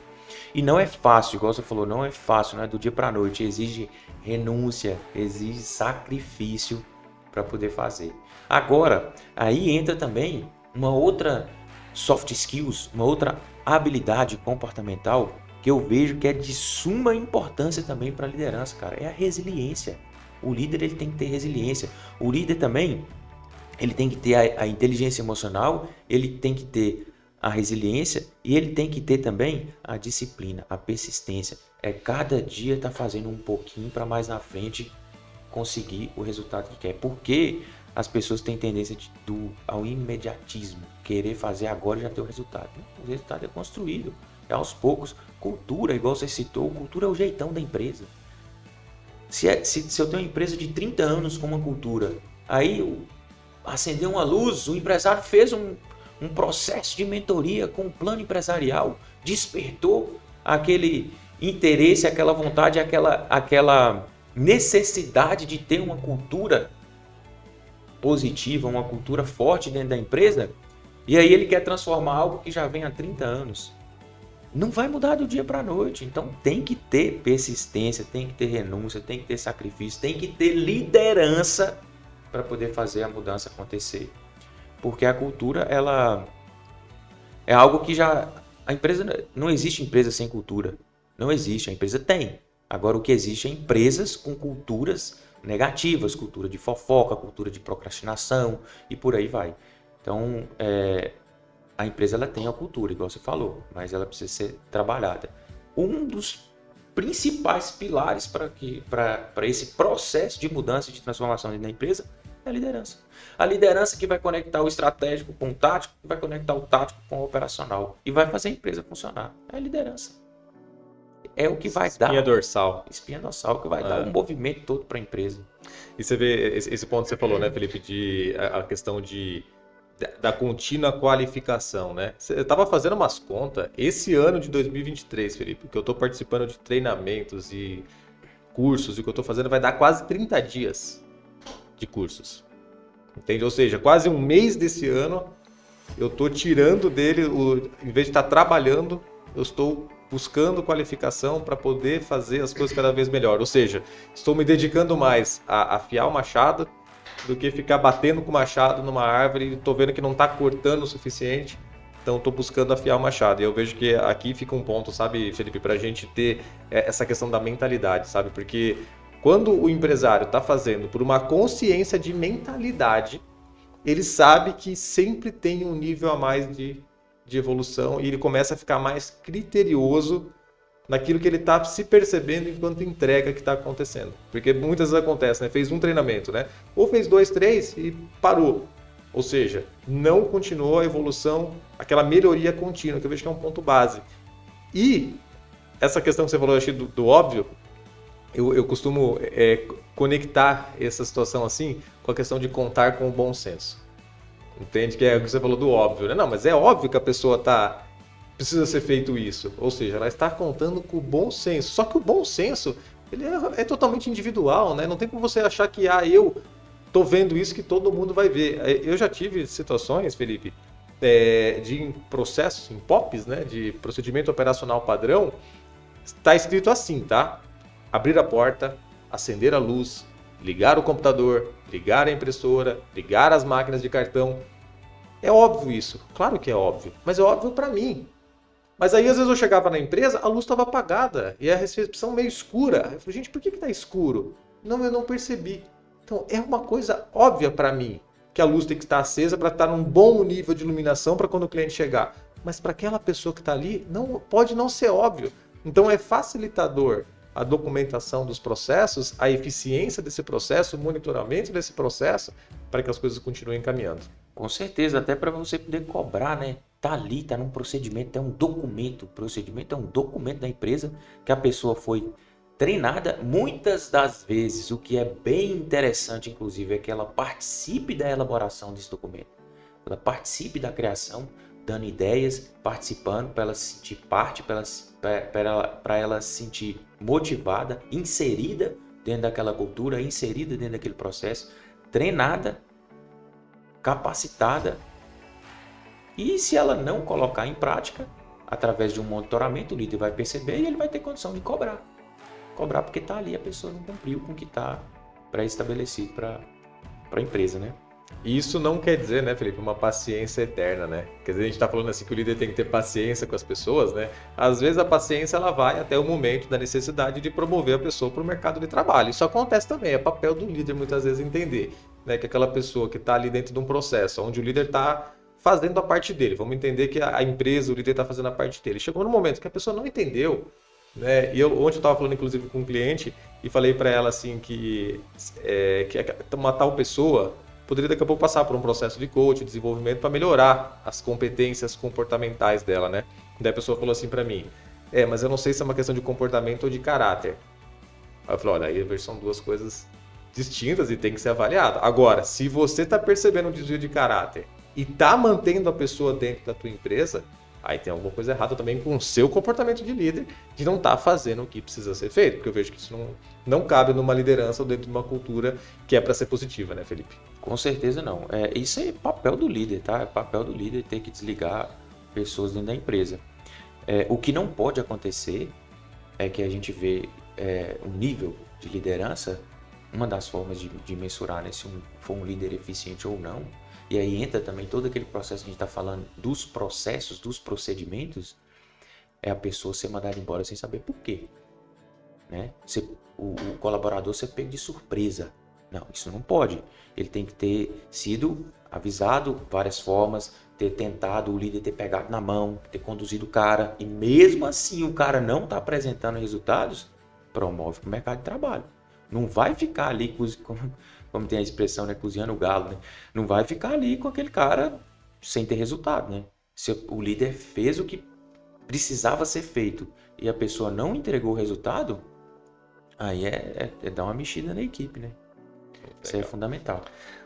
E não é fácil, igual você falou, não é fácil, não é do dia para a noite, exige renúncia, exige sacrifício para poder fazer. Agora, aí entra também uma outra soft skills, uma outra habilidade comportamental que eu vejo que é de suma importância também para a liderança, cara, é a resiliência. O líder ele tem que ter resiliência. O líder também ele tem que ter a inteligência emocional, ele tem que ter a resiliência e ele tem que ter também a disciplina, a persistência. É cada dia tá fazendo um pouquinho para mais na frente conseguir o resultado que quer. Porque as pessoas têm tendência ao imediatismo, querer fazer agora e já ter o resultado. O resultado é construído. É aos poucos. Cultura, igual você citou, cultura é o jeitão da empresa. Se eu tenho uma empresa de 30 anos com uma cultura, aí acendeu uma luz, o empresário fez um processo de mentoria com um plano empresarial, despertou aquele interesse, aquela vontade, aquela necessidade de ter uma cultura positiva, uma cultura forte dentro da empresa, e aí ele quer transformar algo que já vem há 30 anos. Não vai mudar do dia para a noite. Então tem que ter persistência, tem que ter renúncia, tem que ter sacrifício, tem que ter liderança para poder fazer a mudança acontecer. Porque a cultura, ela é algo que já... A empresa, não existe empresa sem cultura. Não existe, a empresa tem. Agora o que existe é empresas com culturas negativas, cultura de fofoca, cultura de procrastinação e por aí vai. Então, a empresa ela tem a cultura, igual você falou, mas ela precisa ser trabalhada. Um dos principais pilares para esse processo de mudança e de transformação dentro da empresa é a liderança. A liderança que vai conectar o estratégico com o tático, que vai conectar o tático com o operacional e vai fazer a empresa funcionar. É a liderança. É o que vai dar... Espinha dorsal. Espinha dorsal, que vai dar um movimento todo para a empresa. E você vê esse ponto que você falou, né, Felipe, a questão da contínua qualificação, né? Eu estava fazendo umas contas, esse ano de 2023, Felipe, que eu estou participando de treinamentos e cursos, e o que eu estou fazendo vai dar quase 30 dias de cursos, entende? Ou seja, quase um mês desse ano eu estou tirando dele, em vez de estar trabalhando, eu estou buscando qualificação para poder fazer as coisas cada vez melhor. Ou seja, estou me dedicando mais a afiar o machado do que ficar batendo com o machado numa árvore e estou vendo que não está cortando o suficiente, então estou buscando afiar o machado. E eu vejo que aqui fica um ponto, sabe, Felipe, para a gente ter essa questão da mentalidade, sabe? Porque quando o empresário está fazendo por uma consciência de mentalidade, ele sabe que sempre tem um nível a mais de evolução e ele começa a ficar mais criterioso naquilo que ele está se percebendo enquanto entrega que está acontecendo. Porque muitas vezes acontece, né? Fez um treinamento, né? Ou fez 2, 3 e parou. Ou seja, não continuou a evolução, aquela melhoria contínua, que eu vejo que é um ponto base. E essa questão que você falou, eu achei do óbvio, eu costumo conectar essa situação assim com a questão de contar com o bom senso. Entende? Que é o que você falou do óbvio, né? Não, mas é óbvio que a pessoa precisa ser feito isso. Ou seja, ela está contando com o bom senso. Só que o bom senso, ele é totalmente individual, né? Não tem como você achar que, eu tô vendo isso que todo mundo vai ver. Eu já tive situações, Felipe, de processos, em POPs, né? De procedimento operacional padrão, está escrito assim, tá? Abrir a porta, acender a luz, ligar o computador, ligar a impressora, ligar as máquinas de cartão. É óbvio isso, claro que é óbvio, mas é óbvio para mim. Mas aí às vezes eu chegava na empresa, a luz estava apagada e a recepção meio escura. Eu falei, gente, por que está escuro? Não, eu não percebi. Então é uma coisa óbvia para mim que a luz tem que estar acesa para estar num bom nível de iluminação para quando o cliente chegar. Mas para aquela pessoa que está ali, não pode não ser óbvio. Então é facilitador a documentação dos processos, a eficiência desse processo, o monitoramento desse processo, para que as coisas continuem caminhando. Com certeza, até para você poder cobrar, né? Tá ali, tá num procedimento, é um documento. O procedimento é um documento da empresa que a pessoa foi treinada. Muitas das vezes, o que é bem interessante, inclusive, é que ela participe da elaboração desse documento. Ela participe da criação, dando ideias, participando, para ela se sentir parte, para ela se sentir motivada, inserida dentro daquela cultura, inserida dentro daquele processo, treinada, capacitada. E se ela não colocar em prática, através de um monitoramento, o líder vai perceber e ele vai ter condição de cobrar. Cobrar porque está ali, a pessoa não cumpriu com o que está pré-estabelecido para a empresa, né? Isso não quer dizer, né, Felipe, uma paciência eterna, né? Quer dizer, a gente está falando assim que o líder tem que ter paciência com as pessoas, né? Às vezes a paciência ela vai até o momento da necessidade de promover a pessoa para o mercado de trabalho. Isso acontece também, é papel do líder muitas vezes entender, né, que aquela pessoa que está ali dentro de um processo, onde o líder está fazendo a parte dele, vamos entender que a empresa, o líder está fazendo a parte dele. Chegou no momento que a pessoa não entendeu, né? E ontem eu estava falando inclusive com um cliente e falei para ela assim que uma tal pessoa poderia daqui a pouco passar por um processo de coaching, de desenvolvimento para melhorar as competências comportamentais dela, né? Daí a pessoa falou assim para mim, mas eu não sei se é uma questão de comportamento ou de caráter. Aí eu falei, olha, aí são duas coisas distintas e tem que ser avaliado. Agora, se você está percebendo um desvio de caráter e está mantendo a pessoa dentro da tua empresa, aí tem alguma coisa errada também com o seu comportamento de líder, de não estar fazendo o que precisa ser feito, porque eu vejo que isso não cabe numa liderança ou dentro de uma cultura que é para ser positiva, né, Felipe? Com certeza não. Isso é papel do líder, tá? É papel do líder ter que desligar pessoas dentro da empresa. O que não pode acontecer é que a gente vê um nível de liderança, uma das formas de mensurar, né, se for um líder eficiente ou não, e aí entra também todo aquele processo que a gente está falando dos processos, dos procedimentos, é a pessoa ser mandada embora sem saber por quê. Né? O colaborador ser pego de surpresa. Não, isso não pode. Ele tem que ter sido avisado várias formas, ter tentado, o líder ter pegado na mão, ter conduzido o cara, e mesmo assim o cara não está apresentando resultados, promove para o mercado de trabalho. Não vai ficar ali, como tem a expressão, né, cozinhando o galo, né? Não vai ficar ali com aquele cara sem ter resultado, né? Se o líder fez o que precisava ser feito e a pessoa não entregou o resultado, aí é dar uma mexida na equipe, né? Isso é fundamental.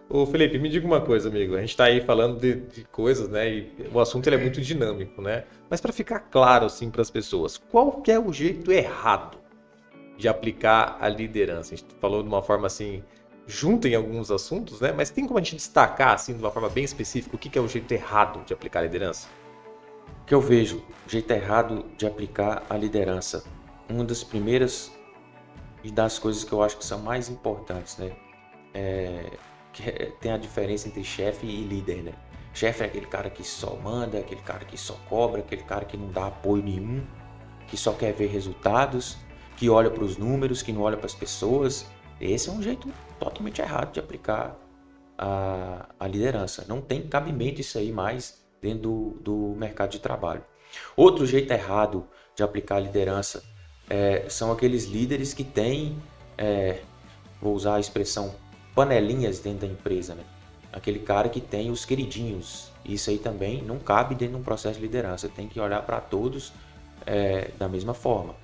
Ô Felipe, me diga uma coisa, amigo. A gente está aí falando de coisas, né? E o assunto ele é muito dinâmico, né? Mas para ficar claro assim para as pessoas, qual que é o jeito errado de aplicar a liderança? A gente falou de uma forma assim, junta em alguns assuntos, né? Mas tem como a gente destacar assim de uma forma bem específica o que é o jeito errado de aplicar a liderança? O que eu vejo, jeito errado de aplicar a liderança. Uma das primeiras e das coisas que eu acho que são mais importantes, né? Tem a diferença entre chefe e líder, né? Chefe é aquele cara que só manda, aquele cara que só cobra, aquele cara que não dá apoio nenhum, que só quer ver resultados, que olha para os números, que não olha para as pessoas. Esse é um jeito totalmente errado de aplicar a liderança. Não tem cabimento isso aí mais dentro do mercado de trabalho. Outro jeito errado de aplicar a liderança são aqueles líderes que têm, vou usar a expressão, panelinhas dentro da empresa, né? Aquele cara que tem os queridinhos. Isso aí também não cabe dentro de um processo de liderança. Tem que olhar para todos da mesma forma,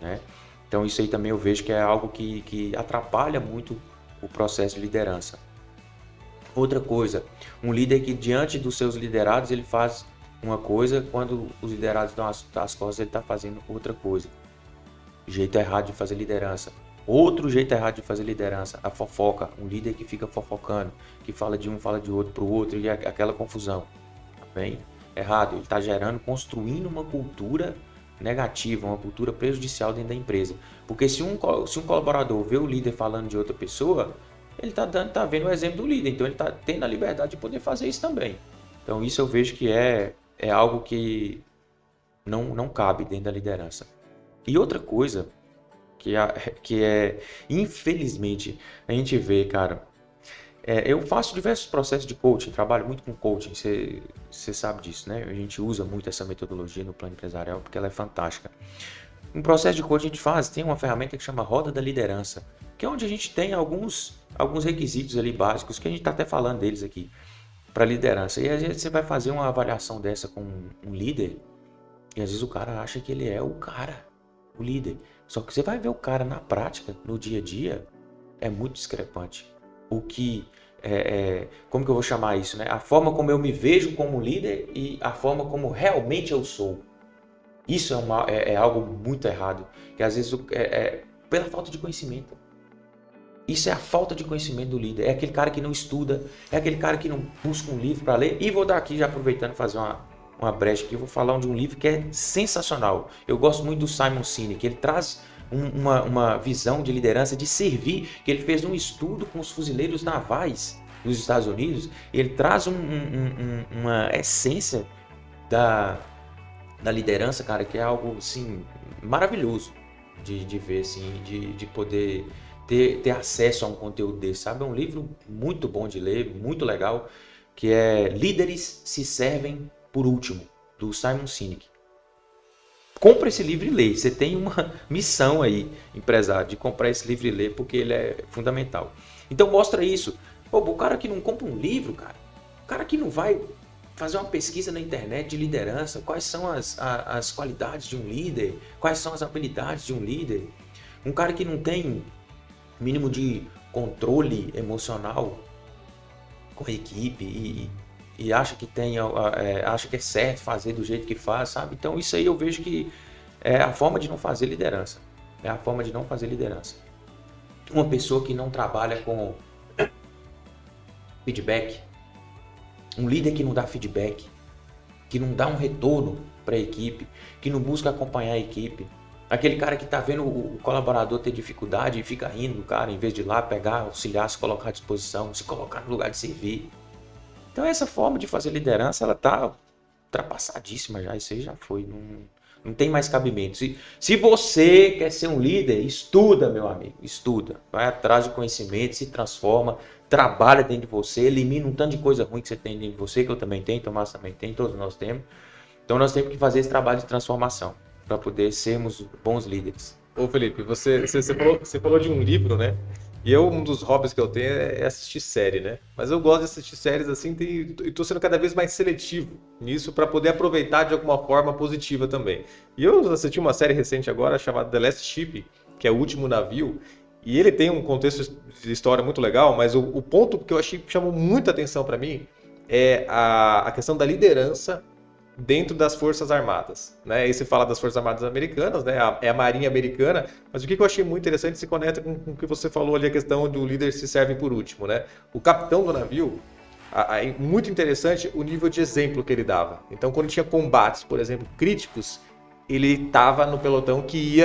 né? Então isso aí também eu vejo que é algo que atrapalha muito o processo de liderança. Outra coisa, um líder que diante dos seus liderados ele faz uma coisa, quando os liderados dão as costas ele está fazendo outra coisa. Jeito errado de fazer liderança. Outro jeito errado de fazer liderança, a fofoca. Um líder que fica fofocando, que fala de um, fala de outro para o outro, e aquela confusão. Tá bem? Errado, ele está construindo uma cultura negativa, uma cultura prejudicial dentro da empresa. Porque se um colaborador vê o líder falando de outra pessoa, ele está vendo o exemplo do líder, então ele está tendo a liberdade de poder fazer isso também. Então isso eu vejo que é algo que não cabe dentro da liderança. E outra coisa que infelizmente, a gente vê, cara, eu faço diversos processos de coaching, trabalho muito com coaching, você sabe disso, né? A gente usa muito essa metodologia no plano empresarial porque ela é fantástica. Um processo de coaching a gente tem uma ferramenta que chama Roda da Liderança, que é onde a gente tem alguns requisitos ali básicos, que a gente está até falando deles aqui, para liderança. E às vezes você vai fazer uma avaliação dessa com um líder, e às vezes o cara acha que ele é o cara, o líder. Só que você vai ver o cara na prática, no dia a dia, é muito discrepante. O que como que eu vou chamar isso, né? A forma como eu me vejo como líder e a forma como realmente eu sou. Isso é algo muito errado, que às vezes pela falta de conhecimento. Isso é a falta de conhecimento do líder. É aquele cara que não estuda, é aquele cara que não busca um livro para ler. E vou dar aqui, já aproveitando, fazer uma brecha aqui, eu vou falar de um livro que é sensacional. Eu gosto muito do Simon Sinek, ele traz uma visão de liderança, de servir, que ele fez um estudo com os fuzileiros navais nos Estados Unidos, e ele traz uma essência da liderança, cara, que é algo assim, maravilhoso de ver, assim, de poder ter acesso a um conteúdo desse, sabe? É um livro muito bom de ler, muito legal, que é Líderes se Servem por Último, do Simon Sinek. Compre esse livro e lê. Você tem uma missão aí, empresário, de comprar esse livro e ler, porque ele é fundamental. Então mostra isso. Pô, o cara que não compra um livro, cara, o cara que não vai fazer uma pesquisa na internet de liderança, quais são as qualidades de um líder, quais são as habilidades de um líder, um cara que não tem mínimo de controle emocional com a equipe e acha que acha que é certo fazer do jeito que faz, sabe? Então isso aí eu vejo que é a forma de não fazer liderança. É a forma de não fazer liderança. Uma pessoa que não trabalha com feedback, um líder que não dá feedback, que não dá um retorno para a equipe, que não busca acompanhar a equipe, aquele cara que está vendo o colaborador ter dificuldade e fica rindo do cara, em vez de ir lá pegar, auxiliar, se colocar à disposição, se colocar no lugar de servir. Então essa forma de fazer liderança, ela está ultrapassadíssima já, isso aí já foi, não tem mais cabimento. Se você quer ser um líder, estuda, meu amigo, estuda, vai atrás de conhecimento, se transforma, trabalha dentro de você, elimina um tanto de coisa ruim que você tem dentro de você, que eu também tenho, Tomás também tem, todos nós temos. Então nós temos que fazer esse trabalho de transformação para poder sermos bons líderes. Ô Felipe, você falou de um livro, né? E um dos hobbies que eu tenho é assistir série, né? Mas eu gosto de assistir séries assim e tô sendo cada vez mais seletivo nisso para poder aproveitar de alguma forma positiva também. E eu assisti uma série recente agora chamada The Last Ship, que é O Último Navio, e ele tem um contexto de história muito legal, mas o ponto que eu achei que chamou muita atenção para mim é a questão da liderança dentro das Forças Armadas, né? Aí você fala das Forças Armadas Americanas, né? É a Marinha Americana, mas o que eu achei muito interessante se conecta com o que você falou ali, a questão do líder se serve por último, né? O capitão do navio, muito interessante o nível de exemplo que ele dava. Então, quando tinha combates, por exemplo, críticos, ele estava no pelotão que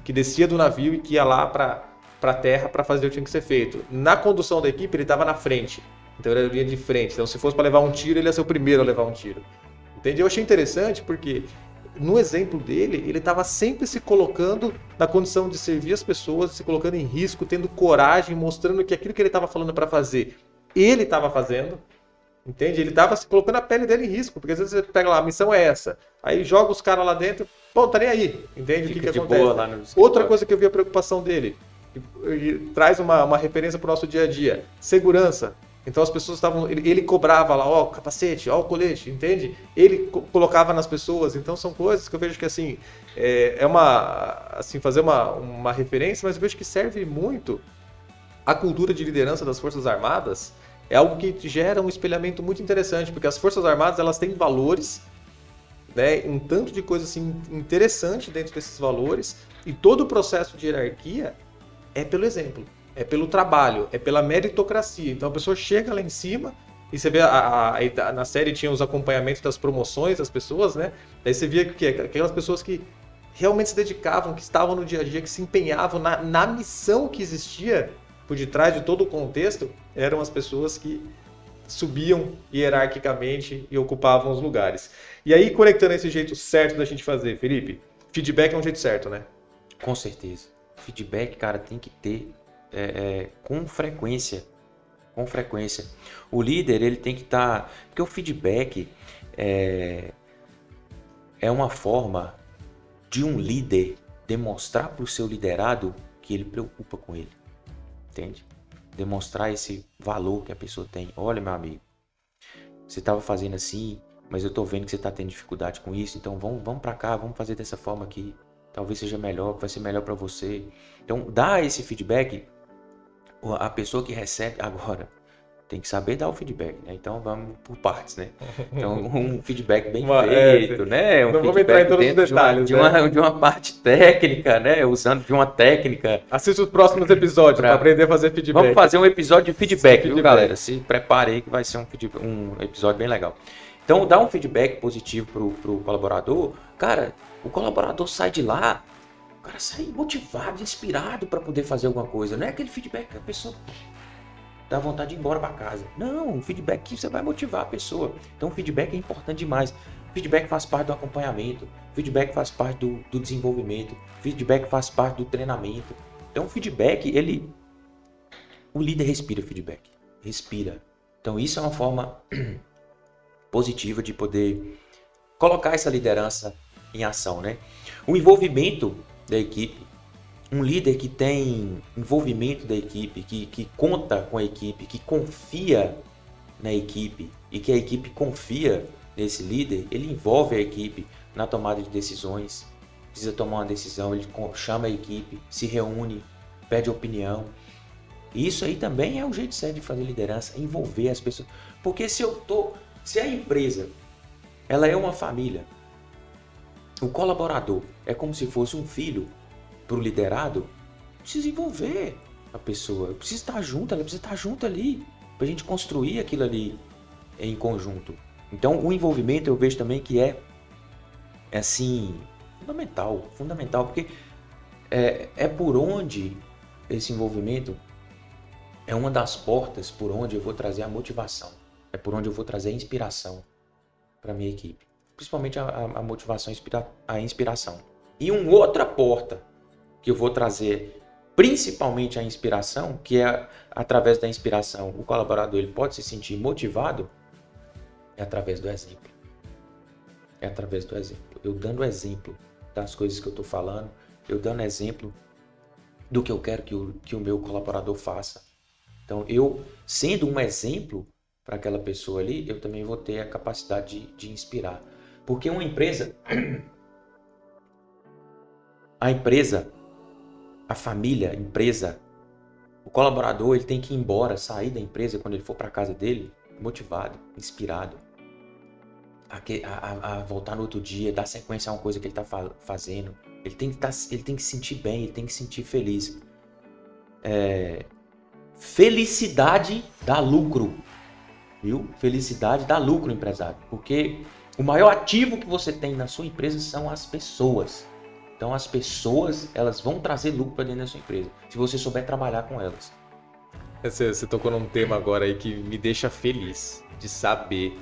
descia do navio e que ia lá para a terra para fazer o que tinha que ser feito. Na condução da equipe, ele estava na frente, então ele ia de frente. Então, se fosse para levar um tiro, ele ia ser o primeiro a levar um tiro. Entende? Eu achei interessante porque no exemplo dele, ele estava sempre se colocando na condição de servir as pessoas, se colocando em risco, tendo coragem, mostrando que aquilo que ele estava falando para fazer, ele estava fazendo, entende? Ele tava se colocando a pele dele em risco, porque às vezes você pega lá, a missão é essa, aí joga os caras lá dentro, pô, tá nem aí, entende? Fica O que de acontece? boa lá no Outra coisa que eu vi a preocupação dele, e traz uma referência para o nosso dia a dia, segurança. Então as pessoas estavam, ele cobrava lá, ó, o capacete, ó, o colete, entende? Ele colocava nas pessoas, então são coisas que eu vejo que assim, assim, fazer uma referência, mas eu vejo que serve muito a cultura de liderança das Forças Armadas, é algo que gera um espelhamento muito interessante, porque as Forças Armadas, elas têm valores, né, um tanto de coisa assim interessante dentro desses valores, e todo o processo de hierarquia é pelo exemplo, é pelo trabalho, é pela meritocracia. Então a pessoa chega lá em cima e você vê na série tinha os acompanhamentos das promoções das pessoas, né? Daí você via que aquelas pessoas que realmente se dedicavam, que estavam no dia a dia, que se empenhavam na missão que existia por detrás de todo o contexto, eram as pessoas que subiam hierarquicamente e ocupavam os lugares. E aí, conectando esse jeito certo da gente fazer, Felipe, feedback é um jeito certo, né? Com certeza. Feedback, cara, tem que ter com frequência. Com frequência. O líder, ele tem que estar... Porque o feedback é uma forma de um líder demonstrar para o seu liderado que ele preocupa com ele. Entende? Demonstrar esse valor que a pessoa tem. Olha, meu amigo, você estava fazendo assim, mas eu estou vendo que você está tendo dificuldade com isso, então vamos para cá, vamos fazer dessa forma aqui. Talvez seja melhor, vai ser melhor para você. Então, dá esse feedback. A pessoa que recebe agora tem que saber dar o feedback, né? Então, vamos por partes, né? Então, um feedback bem feito, né? Não vamos entrar em todos os detalhes, de uma parte técnica, né? Usando de uma técnica. Assista os próximos episódios para aprender a fazer feedback. Vamos fazer um episódio de feedback, viu, galera? Se prepare aí que vai ser um episódio bem legal. Então, dá um feedback positivo pro colaborador. Cara, o colaborador sai de lá, o cara sai motivado, inspirado para poder fazer alguma coisa. Não é aquele feedback que a pessoa dá vontade de ir embora para casa. Não, um feedback que você vai motivar a pessoa. Então, o feedback é importante demais. Feedback faz parte do acompanhamento. Feedback faz parte do desenvolvimento. Feedback faz parte do treinamento. Então, o feedback, o líder respira feedback. Respira. Então, isso é uma forma positiva de poder colocar essa liderança em ação, né? O envolvimento da equipe, um líder que tem envolvimento da equipe, que conta com a equipe, que confia na equipe e que a equipe confia nesse líder, ele envolve a equipe na tomada de decisões. Precisa tomar uma decisão, ele chama a equipe, se reúne, pede opinião. E isso aí também é o jeito certo de fazer liderança, envolver as pessoas. Porque se a empresa, ela é uma família, o colaborador é como se fosse um filho para o liderado, precisa envolver a pessoa, precisa estar junto, ela precisa estar junto ali, para a gente construir aquilo ali em conjunto. Então o envolvimento eu vejo também que é assim, fundamental, porque é por onde esse envolvimento é uma das portas por onde eu vou trazer a motivação, é por onde eu vou trazer a inspiração para minha equipe. Principalmente a motivação, a inspiração. E uma outra porta que eu vou trazer, principalmente a inspiração, que é através da inspiração o colaborador ele pode se sentir motivado, é através do exemplo. É através do exemplo. Eu dando exemplo das coisas que eu estou falando, eu dando exemplo do que eu quero que o meu colaborador faça. Então, eu sendo um exemplo para aquela pessoa ali, eu também vou ter a capacidade de inspirar. Porque uma empresa, a família, o colaborador, ele tem que ir embora, sair da empresa quando ele for para casa dele, motivado, inspirado, a voltar no outro dia, dar sequência a uma coisa que ele está fazendo. Ele tem que se sentir bem, ele tem que se sentir feliz. Felicidade dá lucro, viu? Felicidade dá lucro, empresário, porque o maior ativo que você tem na sua empresa são as pessoas. Então as pessoas, elas vão trazer lucro para dentro da sua empresa, se você souber trabalhar com elas. Você tocou num tema agora aí que me deixa feliz de saber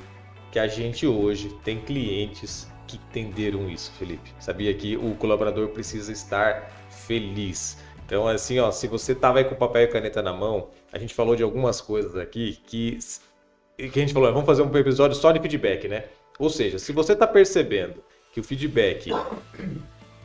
que a gente hoje tem clientes que entenderam isso, Felipe. Sabia que o colaborador precisa estar feliz. Então, assim, ó, se você tava aí com papel e caneta na mão, a gente falou de algumas coisas aqui que que a gente falou, vamos fazer um episódio só de feedback, né? Ou seja, se você está percebendo que o feedback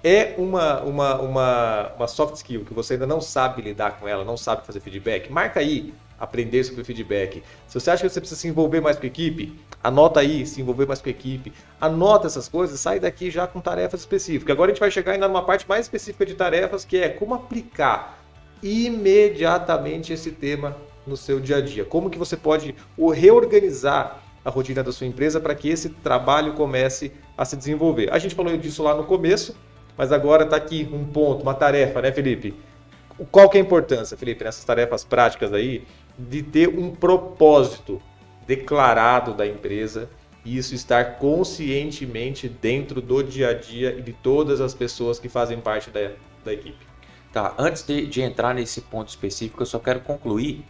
é uma soft skill que você ainda não sabe lidar com ela, não sabe fazer feedback, marca aí aprender sobre feedback. Se você acha que você precisa se envolver mais com a equipe, anota aí, se envolver mais com a equipe. Anota essas coisas, sai daqui já com tarefas específicas. Agora a gente vai chegar ainda numa parte mais específica de tarefas, que é como aplicar imediatamente esse tema no seu dia a dia. Como que você pode reorganizar a rotina da sua empresa para que esse trabalho comece a se desenvolver. A gente falou disso lá no começo, mas agora está aqui um ponto, uma tarefa, né, Felipe? Qual que é a importância, Felipe, nessas tarefas práticas aí, de ter um propósito declarado da empresa e isso estar conscientemente dentro do dia a dia e de todas as pessoas que fazem parte da equipe? Tá, antes de entrar nesse ponto específico, eu só quero concluir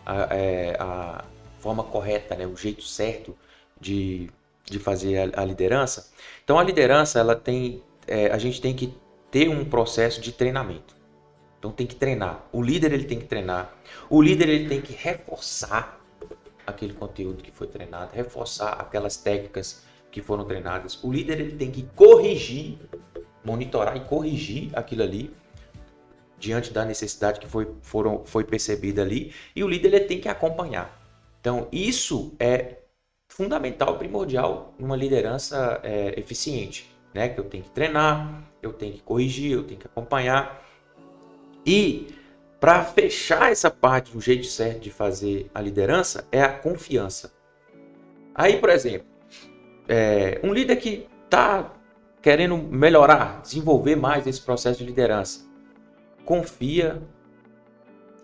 a forma correta, né, o jeito certo de fazer a liderança. Então, a liderança, ela tem, a gente tem que ter um processo de treinamento. Então tem que treinar. O líder ele tem que treinar. O líder ele tem que reforçar aquele conteúdo que foi treinado, reforçar aquelas técnicas que foram treinadas. O líder ele tem que corrigir, monitorar e corrigir aquilo ali diante da necessidade que foi percebida ali. E o líder ele tem que acompanhar. Então isso é fundamental, primordial numa liderança eficiente, né? Que eu tenho que treinar, eu tenho que corrigir, eu tenho que acompanhar. E para fechar essa parte do jeito certo de fazer a liderança é a confiança. Aí, por exemplo, um líder que está querendo melhorar, desenvolver mais esse processo de liderança, confia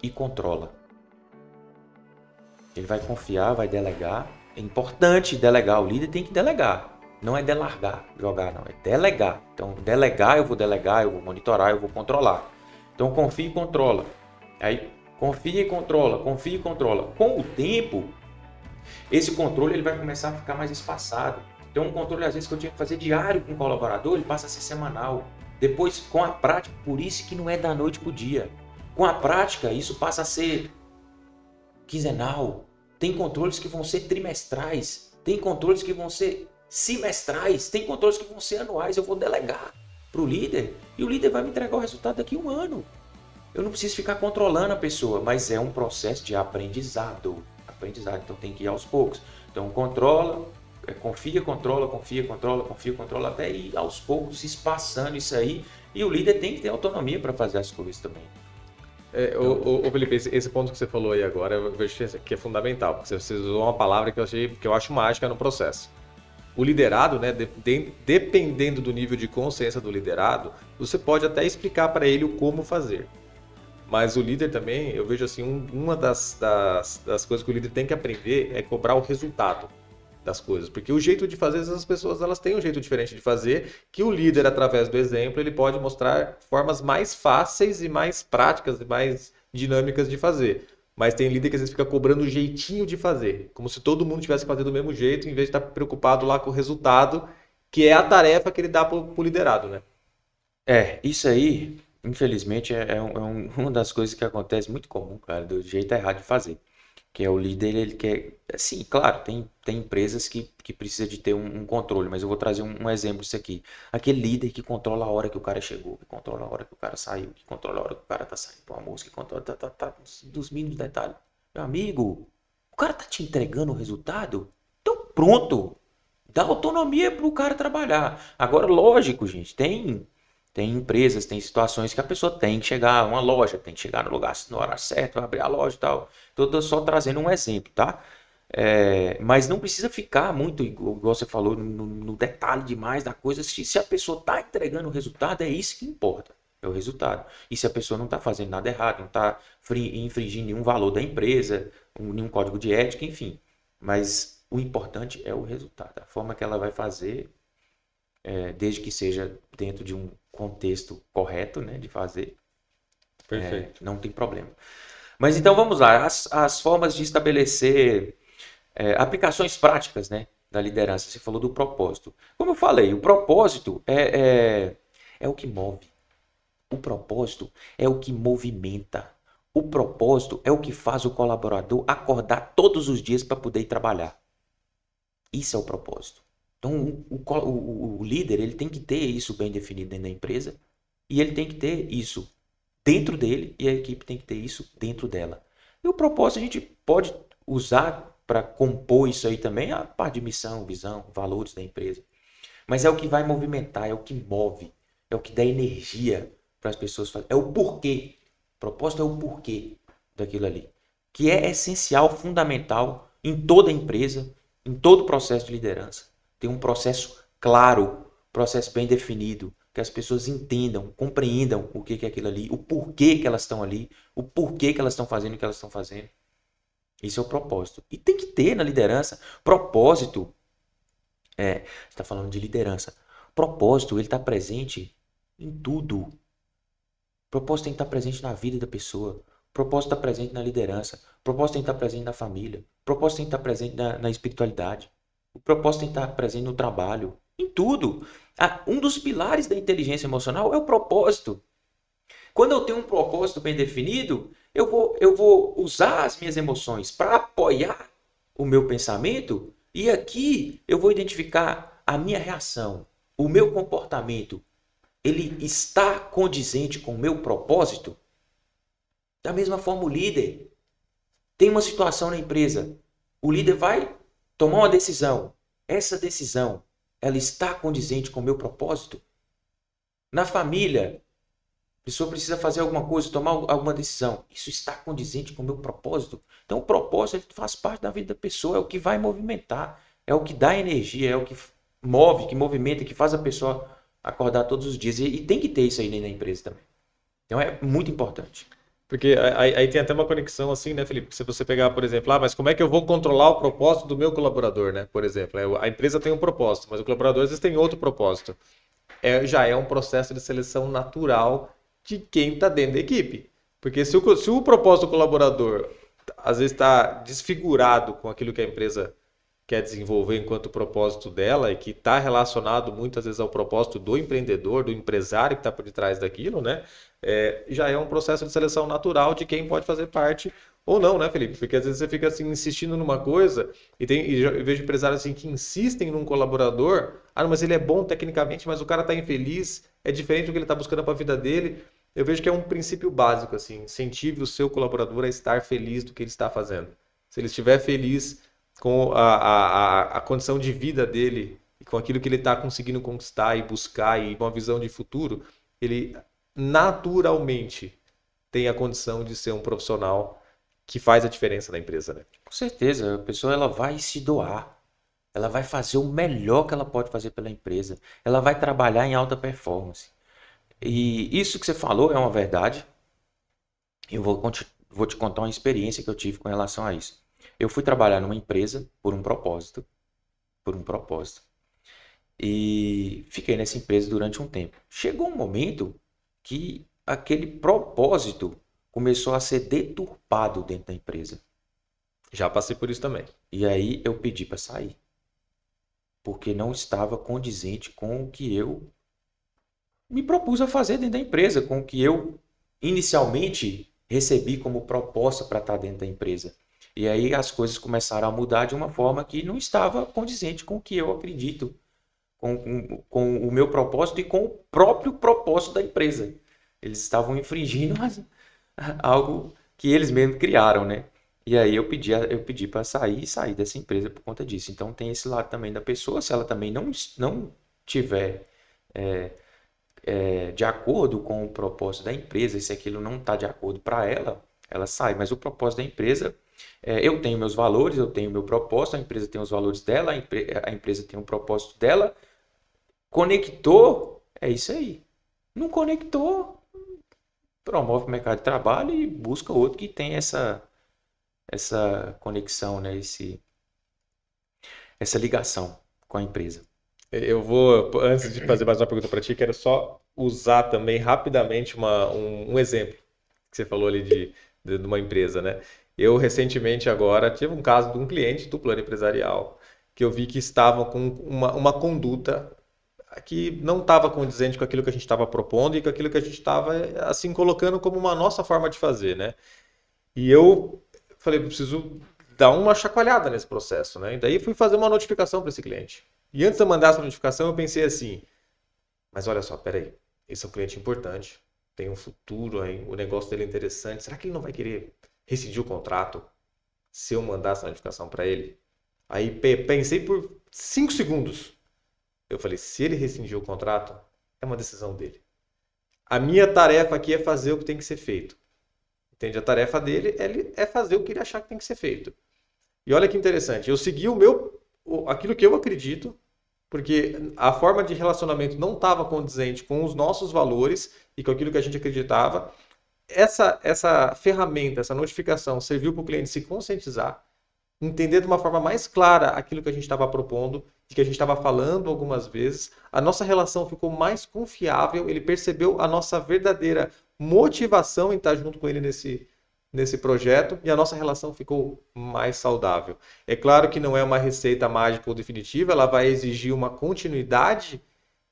e controla. Ele vai confiar, vai delegar. É importante delegar, o líder tem que delegar. Não é delargar, jogar, não, é delegar. Então, delegar, eu vou monitorar, eu vou controlar. Então, confia e controla. Aí, confia e controla, confia e controla. Com o tempo, esse controle ele vai começar a ficar mais espaçado. Então, um controle, às vezes, que eu tinha que fazer diário com o colaborador, ele passa a ser semanal. Depois, com a prática, por isso que não é da noite para o dia. Com a prática, isso passa a ser quinzenal. Tem controles que vão ser trimestrais. Tem controles que vão ser semestrais. Tem controles que vão ser anuais. Eu vou delegar para o líder e o líder vai me entregar o resultado daqui a um ano. Eu não preciso ficar controlando a pessoa, mas é um processo de aprendizado. Então tem que ir aos poucos. Então controla, confia, controla, até ir aos poucos se espaçando isso aí. E o líder tem que ter autonomia para fazer as coisas também. Ô Felipe, esse ponto que você falou aí agora, eu vejo que é fundamental, porque você usou uma palavra que eu acho mágica no processo. O liderado, né, dependendo do nível de consciência do liderado, você pode até explicar para ele o como fazer. Mas o líder também, eu vejo assim, uma das coisas que o líder tem que aprender é cobrar o resultado das coisas. Porque o jeito de fazer, essas pessoas elas têm um jeito diferente de fazer, que o líder, através do exemplo, ele pode mostrar formas mais fáceis e mais práticas e mais dinâmicas de fazer. Mas tem líder que às vezes fica cobrando o jeitinho de fazer, como se todo mundo tivesse que fazer do mesmo jeito, em vez de estar preocupado lá com o resultado, que é a tarefa que ele dá para o liderado, né? Isso aí, infelizmente, uma das coisas que acontece muito comum, cara, do jeito errado de fazer. Que é o líder, ele quer... Sim, claro, tem empresas que precisam de ter um controle, mas eu vou trazer um exemplo disso aqui. Aquele líder que controla a hora que o cara chegou, que controla a hora que o cara saiu, que controla a hora que o cara tá saindo pra uma música, que controla dos mínimos detalhes. Meu amigo, o cara tá te entregando o resultado? Então pronto, dá autonomia pro cara trabalhar. Agora, lógico, gente, tem empresas, tem situações que a pessoa tem que chegar, uma loja, tem que chegar no lugar, no horário certo, abrir a loja e tal. Estou só trazendo um exemplo, tá? Mas não precisa ficar muito, igual você falou, no detalhe demais da coisa. Se a pessoa está entregando o resultado, é isso que importa, é o resultado. E se a pessoa não está fazendo nada errado, não está infringindo nenhum valor da empresa, nenhum código de ética, enfim. Mas o importante é o resultado, a forma que ela vai fazer, desde que seja dentro de um contexto correto, né, de fazer. Perfeito. Não tem problema. Mas então vamos lá, as formas de estabelecer aplicações práticas, né, da liderança. Você falou do propósito. Como eu falei, o propósito é o que move. O propósito é o que movimenta. O propósito é o que faz o colaborador acordar todos os dias para poder ir trabalhar. Isso é o propósito. Então, o líder ele tem que ter isso bem definido dentro da empresa e ele tem que ter isso dentro dele e a equipe tem que ter isso dentro dela. E o propósito a gente pode usar para compor isso aí também, a parte de missão, visão, valores da empresa. Mas é o que vai movimentar, é o que move, é o que dá energia para as pessoas fazerem. É o porquê. O propósito é o porquê daquilo ali. Que é essencial, fundamental em toda empresa, em todo processo de liderança. Tem um processo claro, processo bem definido, que as pessoas entendam, compreendam o que é aquilo ali, o porquê que elas estão ali, o porquê que elas estão fazendo o que elas estão fazendo. Isso é o propósito. E tem que ter na liderança propósito. Você está falando de liderança. Propósito, ele está presente em tudo. Propósito tem que estar presente na vida da pessoa. Propósito está presente na liderança. Propósito tem que estar presente na família. Propósito tem que estar presente na espiritualidade. O propósito tem que estar presente no trabalho. Em tudo. Um dos pilares da inteligência emocional é o propósito. Quando eu tenho um propósito bem definido, eu vou usar as minhas emoções para apoiar o meu pensamento. E aqui eu vou identificar a minha reação, o meu comportamento. Ele está condizente com o meu propósito? Da mesma forma, o líder. Tem uma situação na empresa. O líder vai tomar uma decisão. Essa decisão, ela está condizente com o meu propósito? Na família, a pessoa precisa fazer alguma coisa, tomar alguma decisão. Isso está condizente com o meu propósito? Então, o propósito ele faz parte da vida da pessoa, é o que vai movimentar, é o que dá energia, é o que move, que movimenta, que faz a pessoa acordar todos os dias. E tem que ter isso aí dentro da empresa também. Então, é muito importante. Porque aí tem até uma conexão assim, né, Felipe? Se você pegar, por exemplo, mas como é que eu vou controlar o propósito do meu colaborador, né? Por exemplo, a empresa tem um propósito, mas o colaborador às vezes tem outro propósito. Já é um processo de seleção natural de quem está dentro da equipe. Porque se o propósito do colaborador às vezes está desfigurado com aquilo que a empresa quer desenvolver enquanto propósito dela e que está relacionado muitas vezes ao propósito do empreendedor, do empresário que está por detrás daquilo, né? Já é um processo de seleção natural de quem pode fazer parte ou não, né, Felipe? Porque às vezes você fica assim insistindo numa coisa e eu vejo empresários assim que insistem num colaborador, mas ele é bom tecnicamente, mas o cara está infeliz, é diferente do que ele está buscando para a vida dele. Eu vejo que é um princípio básico, assim, incentive o seu colaborador a estar feliz do que ele está fazendo. Se ele estiver feliz com a condição de vida dele e com aquilo que ele está conseguindo conquistar e buscar e uma visão de futuro, ele naturalmente tem a condição de ser um profissional que faz a diferença na empresa, né? Com certeza, a pessoa ela vai se doar, ela vai fazer o melhor que ela pode fazer pela empresa, ela vai trabalhar em alta performance. E isso que você falou é uma verdade. Eu vou te contar uma experiência que eu tive com relação a isso. Eu fui trabalhar numa empresa por um propósito, e fiquei nessa empresa durante um tempo. Chegou um momento que aquele propósito começou a ser deturpado dentro da empresa. Já passei por isso também. E aí eu pedi para sair, porque não estava condizente com o que eu me propus a fazer dentro da empresa, com o que eu inicialmente recebi como proposta para estar dentro da empresa. E aí as coisas começaram a mudar de uma forma que não estava condizente com o que eu acredito, com o meu propósito e com o próprio propósito da empresa. Eles estavam infringindo algo que eles mesmos criaram, né? E aí eu pedi para sair dessa empresa por conta disso. Então tem esse lado também da pessoa, se ela também não tiver de acordo com o propósito da empresa, se aquilo não está de acordo para ela sai. Mas o propósito da empresa, eu tenho meus valores, eu tenho meu propósito, a empresa tem os valores dela, a empresa tem o propósito dela. Conectou, é isso aí. Não conectou, promove o mercado de trabalho e busca outro que tem essa conexão, né? Essa ligação com a empresa. Eu vou, antes de fazer mais uma pergunta para ti, quero só usar também rapidamente um exemplo que você falou ali de uma empresa, né? Eu recentemente agora tive um caso de um cliente do plano empresarial que eu vi que estavam com uma conduta que não estava condizente com aquilo que a gente estava propondo e com aquilo que a gente estava assim colocando como uma nossa forma de fazer, né? E eu falei, preciso dar uma chacoalhada nesse processo, né? E daí fui fazer uma notificação para esse cliente. E antes de eu mandar essa notificação, eu pensei assim, mas olha só, peraí, esse é um cliente importante, tem um futuro aí, o negócio dele é interessante, será que ele não vai querer rescindir o contrato se eu mandar essa notificação para ele? Aí pensei por 5 segundos. Eu falei, se ele rescindir o contrato, é uma decisão dele. A minha tarefa aqui é fazer o que tem que ser feito. Entende? A tarefa dele é fazer o que ele achar que tem que ser feito. E olha que interessante, eu segui aquilo que eu acredito, porque a forma de relacionamento não estava condizente com os nossos valores e com aquilo que a gente acreditava. Essa ferramenta, essa notificação serviu para o cliente se conscientizar, entender de uma forma mais clara aquilo que a gente estava propondo, de que a gente estava falando algumas vezes. A nossa relação ficou mais confiável, ele percebeu a nossa verdadeira motivação em estar junto com ele nesse projeto e a nossa relação ficou mais saudável. É claro que não é uma receita mágica ou definitiva, ela vai exigir uma continuidade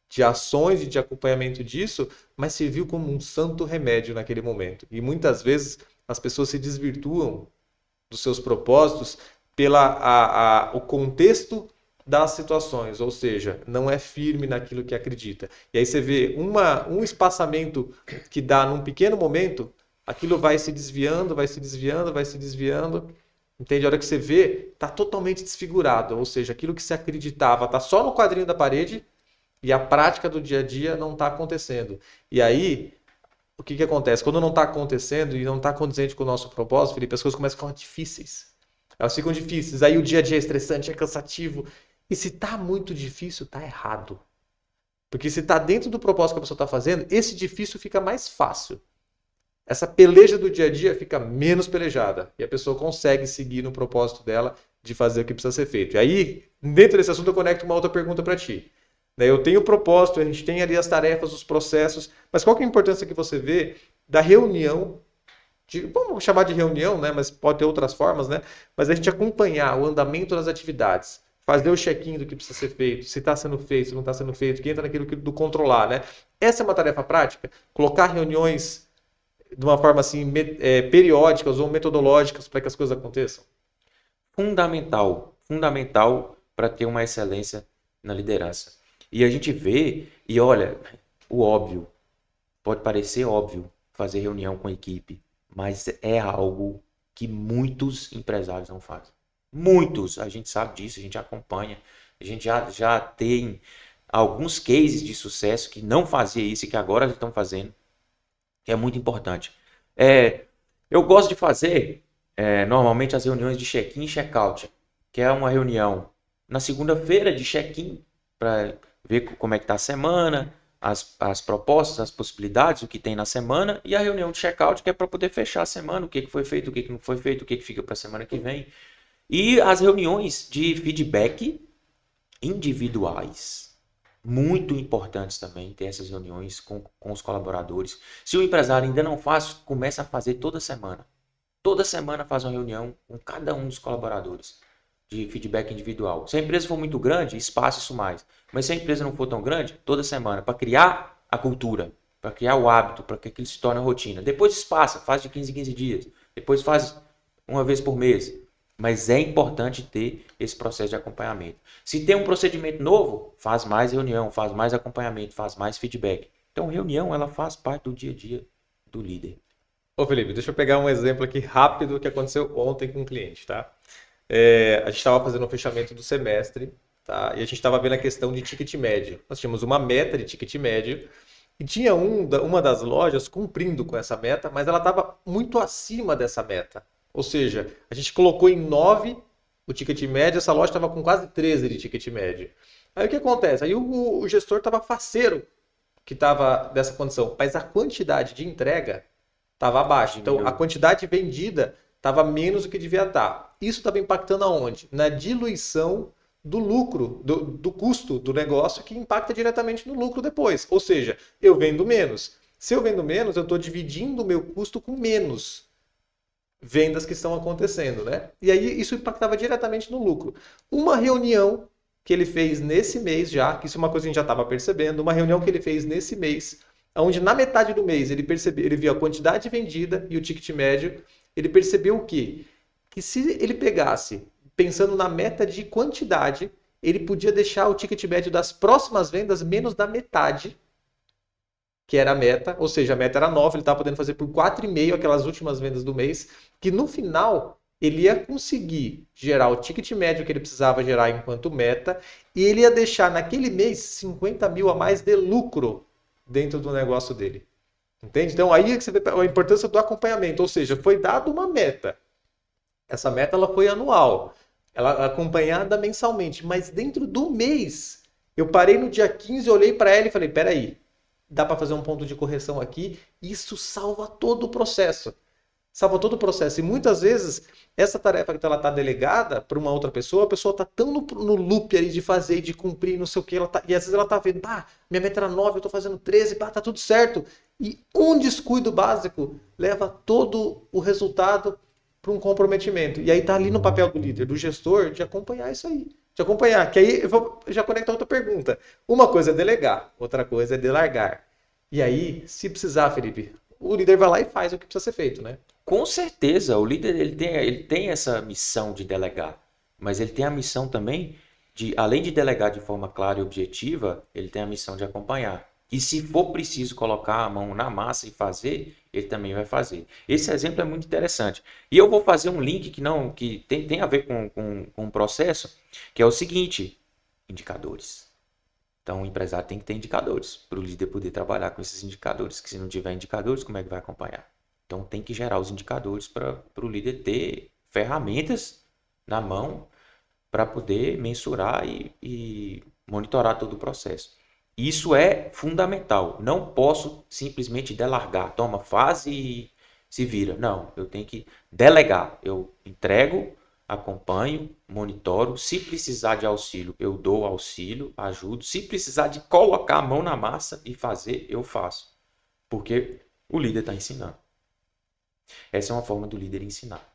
de ações e de acompanhamento disso, mas serviu como um santo remédio naquele momento. E muitas vezes as pessoas se desvirtuam dos seus propósitos o contexto das situações, ou seja, não é firme naquilo que acredita. E aí você vê um espaçamento que dá num pequeno momento, aquilo vai se desviando, vai se desviando, vai se desviando. Entende? A hora que você vê, está totalmente desfigurado, ou seja, aquilo que se acreditava está só no quadrinho da parede e a prática do dia a dia não está acontecendo. E aí, o que acontece? Quando não está acontecendo e não está condizente com o nosso propósito, Felipe, as coisas começam a ficar difíceis. Elas ficam difíceis, aí o dia a dia é estressante, é cansativo. E se está muito difícil, está errado. Porque se está dentro do propósito que a pessoa está fazendo, esse difícil fica mais fácil. Essa peleja do dia a dia fica menos pelejada. E a pessoa consegue seguir no propósito dela de fazer o que precisa ser feito. E aí, dentro desse assunto, eu conecto uma outra pergunta para ti. Eu tenho o propósito, a gente tem ali as tarefas, os processos, mas qual que é a importância que você vê da reunião, vamos chamar de reunião, né? Mas pode ter outras formas, né? Mas a gente acompanhar o andamento das atividades, fazer o check-in do que precisa ser feito, se está sendo feito, se não está sendo feito, que entra naquilo do controlar, né? Essa é uma tarefa prática, colocar reuniões de uma forma assim, periódicas ou metodológicas para que as coisas aconteçam. Fundamental para ter uma excelência na liderança. E a gente vê, e olha, o óbvio, pode parecer óbvio fazer reunião com a equipe, mas é algo que muitos empresários não fazem. Muitos, a gente sabe disso, a gente acompanha, a gente já tem alguns cases de sucesso que não fazia isso e que agora estão fazendo, que é muito importante. Eu gosto de fazer, normalmente, as reuniões de check-in e check-out, que é uma reunião na segunda-feira de check-in, para ver como é que está a semana, as propostas, as possibilidades, o que tem na semana, e a reunião de check-out, que é para poder fechar a semana, o que foi feito, o que não foi feito, o que fica para a semana que vem. E as reuniões de feedback individuais. Muito importantes também ter essas reuniões com os colaboradores. Se o empresário ainda não faz, começa a fazer toda semana. Toda semana faz uma reunião com cada um dos colaboradores de feedback individual. Se a empresa for muito grande, espaça isso mais. Mas se a empresa não for tão grande, toda semana, para criar a cultura, para criar o hábito, para que aquilo se torne rotina. Depois espaça, faz de 15 em 15 dias. Depois faz uma vez por mês. Mas é importante ter esse processo de acompanhamento. Se tem um procedimento novo, faz mais reunião, faz mais acompanhamento, faz mais feedback. Então, reunião, ela faz parte do dia a dia do líder. Ô Felipe, deixa eu pegar um exemplo aqui rápido que aconteceu ontem com um cliente, tá? A gente estava fazendo um fechamento do semestre, tá? E a gente estava vendo a questão de ticket médio. Nós tínhamos uma meta de ticket médio e tinha uma das lojas cumprindo com essa meta, mas ela estava muito acima dessa meta. Ou seja, a gente colocou em 9 o ticket médio, essa loja estava com quase 13 de ticket médio. Aí o que acontece? Aí o gestor estava faceiro que estava dessa condição, mas a quantidade de entrega estava abaixo. Então, a quantidade vendida estava menos do que devia estar. Isso estava impactando aonde? Na diluição do lucro, do custo do negócio, que impacta diretamente no lucro depois. Ou seja, eu vendo menos. Se eu vendo menos, eu estou dividindo o meu custo com menos vendas que estão acontecendo, né? E aí isso impactava diretamente no lucro. Uma reunião que ele fez nesse mês já, que isso é uma coisa que a gente já estava percebendo, uma reunião que ele fez nesse mês, onde na metade do mês ele viu a quantidade vendida e o ticket médio, Ele percebeu o quê? Que se ele pegasse, pensando na meta de quantidade, ele podia deixar o ticket médio das próximas vendas menos da metade, que era a meta, ou seja, a meta era 9, ele estava podendo fazer por 4,5 aquelas últimas vendas do mês, que no final ele ia conseguir gerar o ticket médio que ele precisava gerar enquanto meta, e ele ia deixar naquele mês 50 mil a mais de lucro dentro do negócio dele. Entende? Então aí é que você vê a importância do acompanhamento, ou seja, foi dada uma meta. Essa meta ela foi anual, ela acompanhada mensalmente, mas dentro do mês, eu parei no dia 15, olhei para ela e falei, peraí, dá para fazer um ponto de correção aqui, isso salva todo o processo. Salva todo o processo. E muitas vezes, essa tarefa que ela está delegada para uma outra pessoa, a pessoa está tão no loop ali de fazer e de cumprir, não sei o que, e às vezes ela está vendo, minha meta era 9, eu estou fazendo 13, tá tudo certo. E um descuido básico leva todo o resultado para um comprometimento. E aí está ali no papel do líder, do gestor, de acompanhar isso aí. De acompanhar. Que aí eu vou já conectar outra pergunta. Uma coisa é delegar, outra coisa é delargar. E aí, se precisar, Felipe, o líder vai lá e faz o que precisa ser feito, né? Com certeza, o líder ele tem essa missão de delegar, mas ele tem a missão também de, além de delegar de forma clara e objetiva, ele tem a missão de acompanhar. E se for preciso colocar a mão na massa e fazer, ele também vai fazer. Esse exemplo é muito interessante. E eu vou fazer um link que tem a ver com o processo, que é o seguinte, indicadores. Então o empresário tem que ter indicadores para o líder poder trabalhar com esses indicadores, que se não tiver indicadores, como é que vai acompanhar? Então tem que gerar os indicadores para o líder ter ferramentas na mão para poder mensurar e monitorar todo o processo. Isso é fundamental. Não posso simplesmente delargar. Toma, faz e se vira. Não, eu tenho que delegar. Eu entrego, acompanho, monitoro. Se precisar de auxílio, eu dou auxílio, ajudo. Se precisar de colocar a mão na massa e fazer, eu faço. Porque o líder está ensinando. Essa é uma forma do líder ensinar.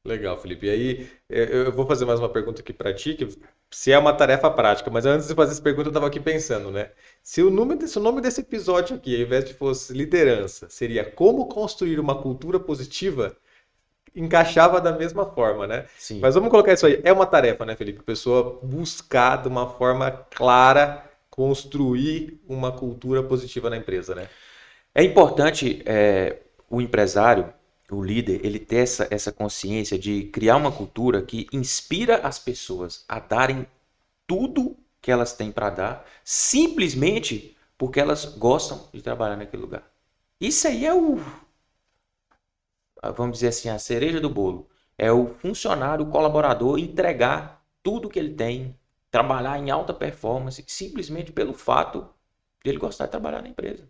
Legal, Felipe. E aí, eu vou fazer mais uma pergunta aqui para ti, que se é uma tarefa prática, mas antes de fazer essa pergunta, eu estava aqui pensando, né? Se o nome desse episódio aqui, ao invés de fosse liderança, seria como construir uma cultura positiva, encaixava da mesma forma, né? Sim. Mas vamos colocar isso aí. É uma tarefa, né, Felipe? A pessoa buscar de uma forma clara construir uma cultura positiva na empresa, né? É importante o empresário, o líder, ele ter essa consciência de criar uma cultura que inspira as pessoas a darem tudo que elas têm para dar, simplesmente porque elas gostam de trabalhar naquele lugar. Isso aí é vamos dizer assim, a cereja do bolo. É o funcionário, o colaborador entregar tudo que ele tem, trabalhar em alta performance, simplesmente pelo fato de ele gostar de trabalhar na empresa.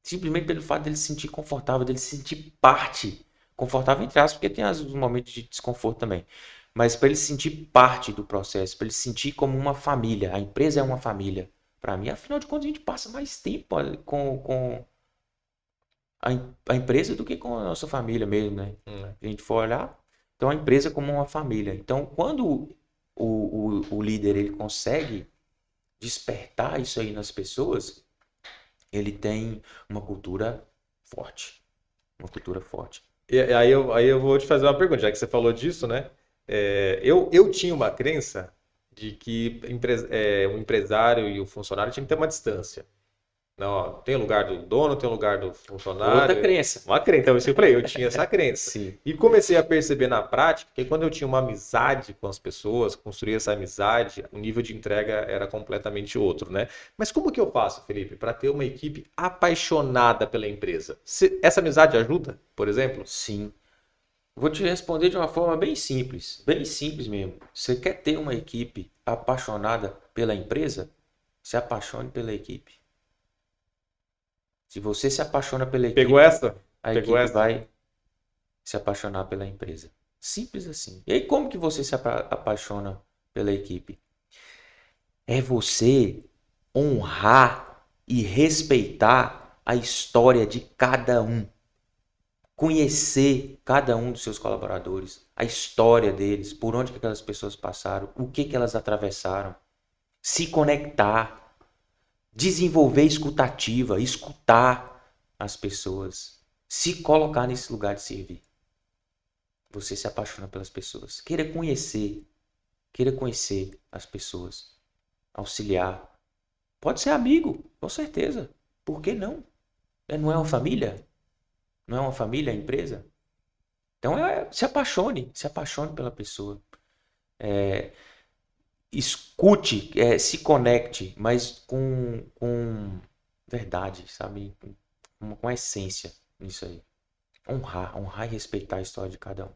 Simplesmente pelo fato de ele se sentir confortável, de ele se sentir parte. Confortável entre aspas, porque tem os momentos de desconforto também. Mas para ele se sentir parte do processo, para ele se sentir como uma família. A empresa é uma família. Para mim, afinal de contas, a gente passa mais tempo com a empresa do que com a nossa família mesmo, né? Se a gente for olhar, então a empresa como uma família. Então, quando o líder ele consegue despertar isso aí nas pessoas, ele tem uma cultura forte. Uma cultura forte. E aí eu vou te fazer uma pergunta, já que você falou disso, né? Eu tinha uma crença de que o empresário e o funcionário tinham que ter uma distância. Não, ó, tem o lugar do dono, tem o lugar do funcionário. Outra crença. Uma crença, então isso que eu falei, eu tinha essa crença. Sim. E comecei a perceber na prática que quando eu tinha uma amizade com as pessoas, construir essa amizade, o nível de entrega era completamente outro, né? Mas como que eu faço, Felipe, para ter uma equipe apaixonada pela empresa? Essa amizade ajuda, por exemplo? Sim. Vou te responder de uma forma bem simples mesmo. Você quer ter uma equipe apaixonada pela empresa? Se apaixone pela equipe. Se você se apaixona pela equipe, Pegou essa? a equipe vai se apaixonar pela empresa. Simples assim. E aí, como que você se apaixona pela equipe? É você honrar e respeitar a história de cada um. Conhecer cada um dos seus colaboradores, a história deles, por onde que aquelas pessoas passaram, o que elas atravessaram. Se conectar. Desenvolver escutativa, escutar as pessoas, se colocar nesse lugar de servir. você se apaixona pelas pessoas. Queira conhecer as pessoas, auxiliar. Pode ser amigo, com certeza. Por que não? Não é uma família? Não é uma família a empresa? Então, se apaixone pela pessoa. Escute, se conecte, mas com verdade, sabe? Com a essência nisso aí. Honrar e respeitar a história de cada um.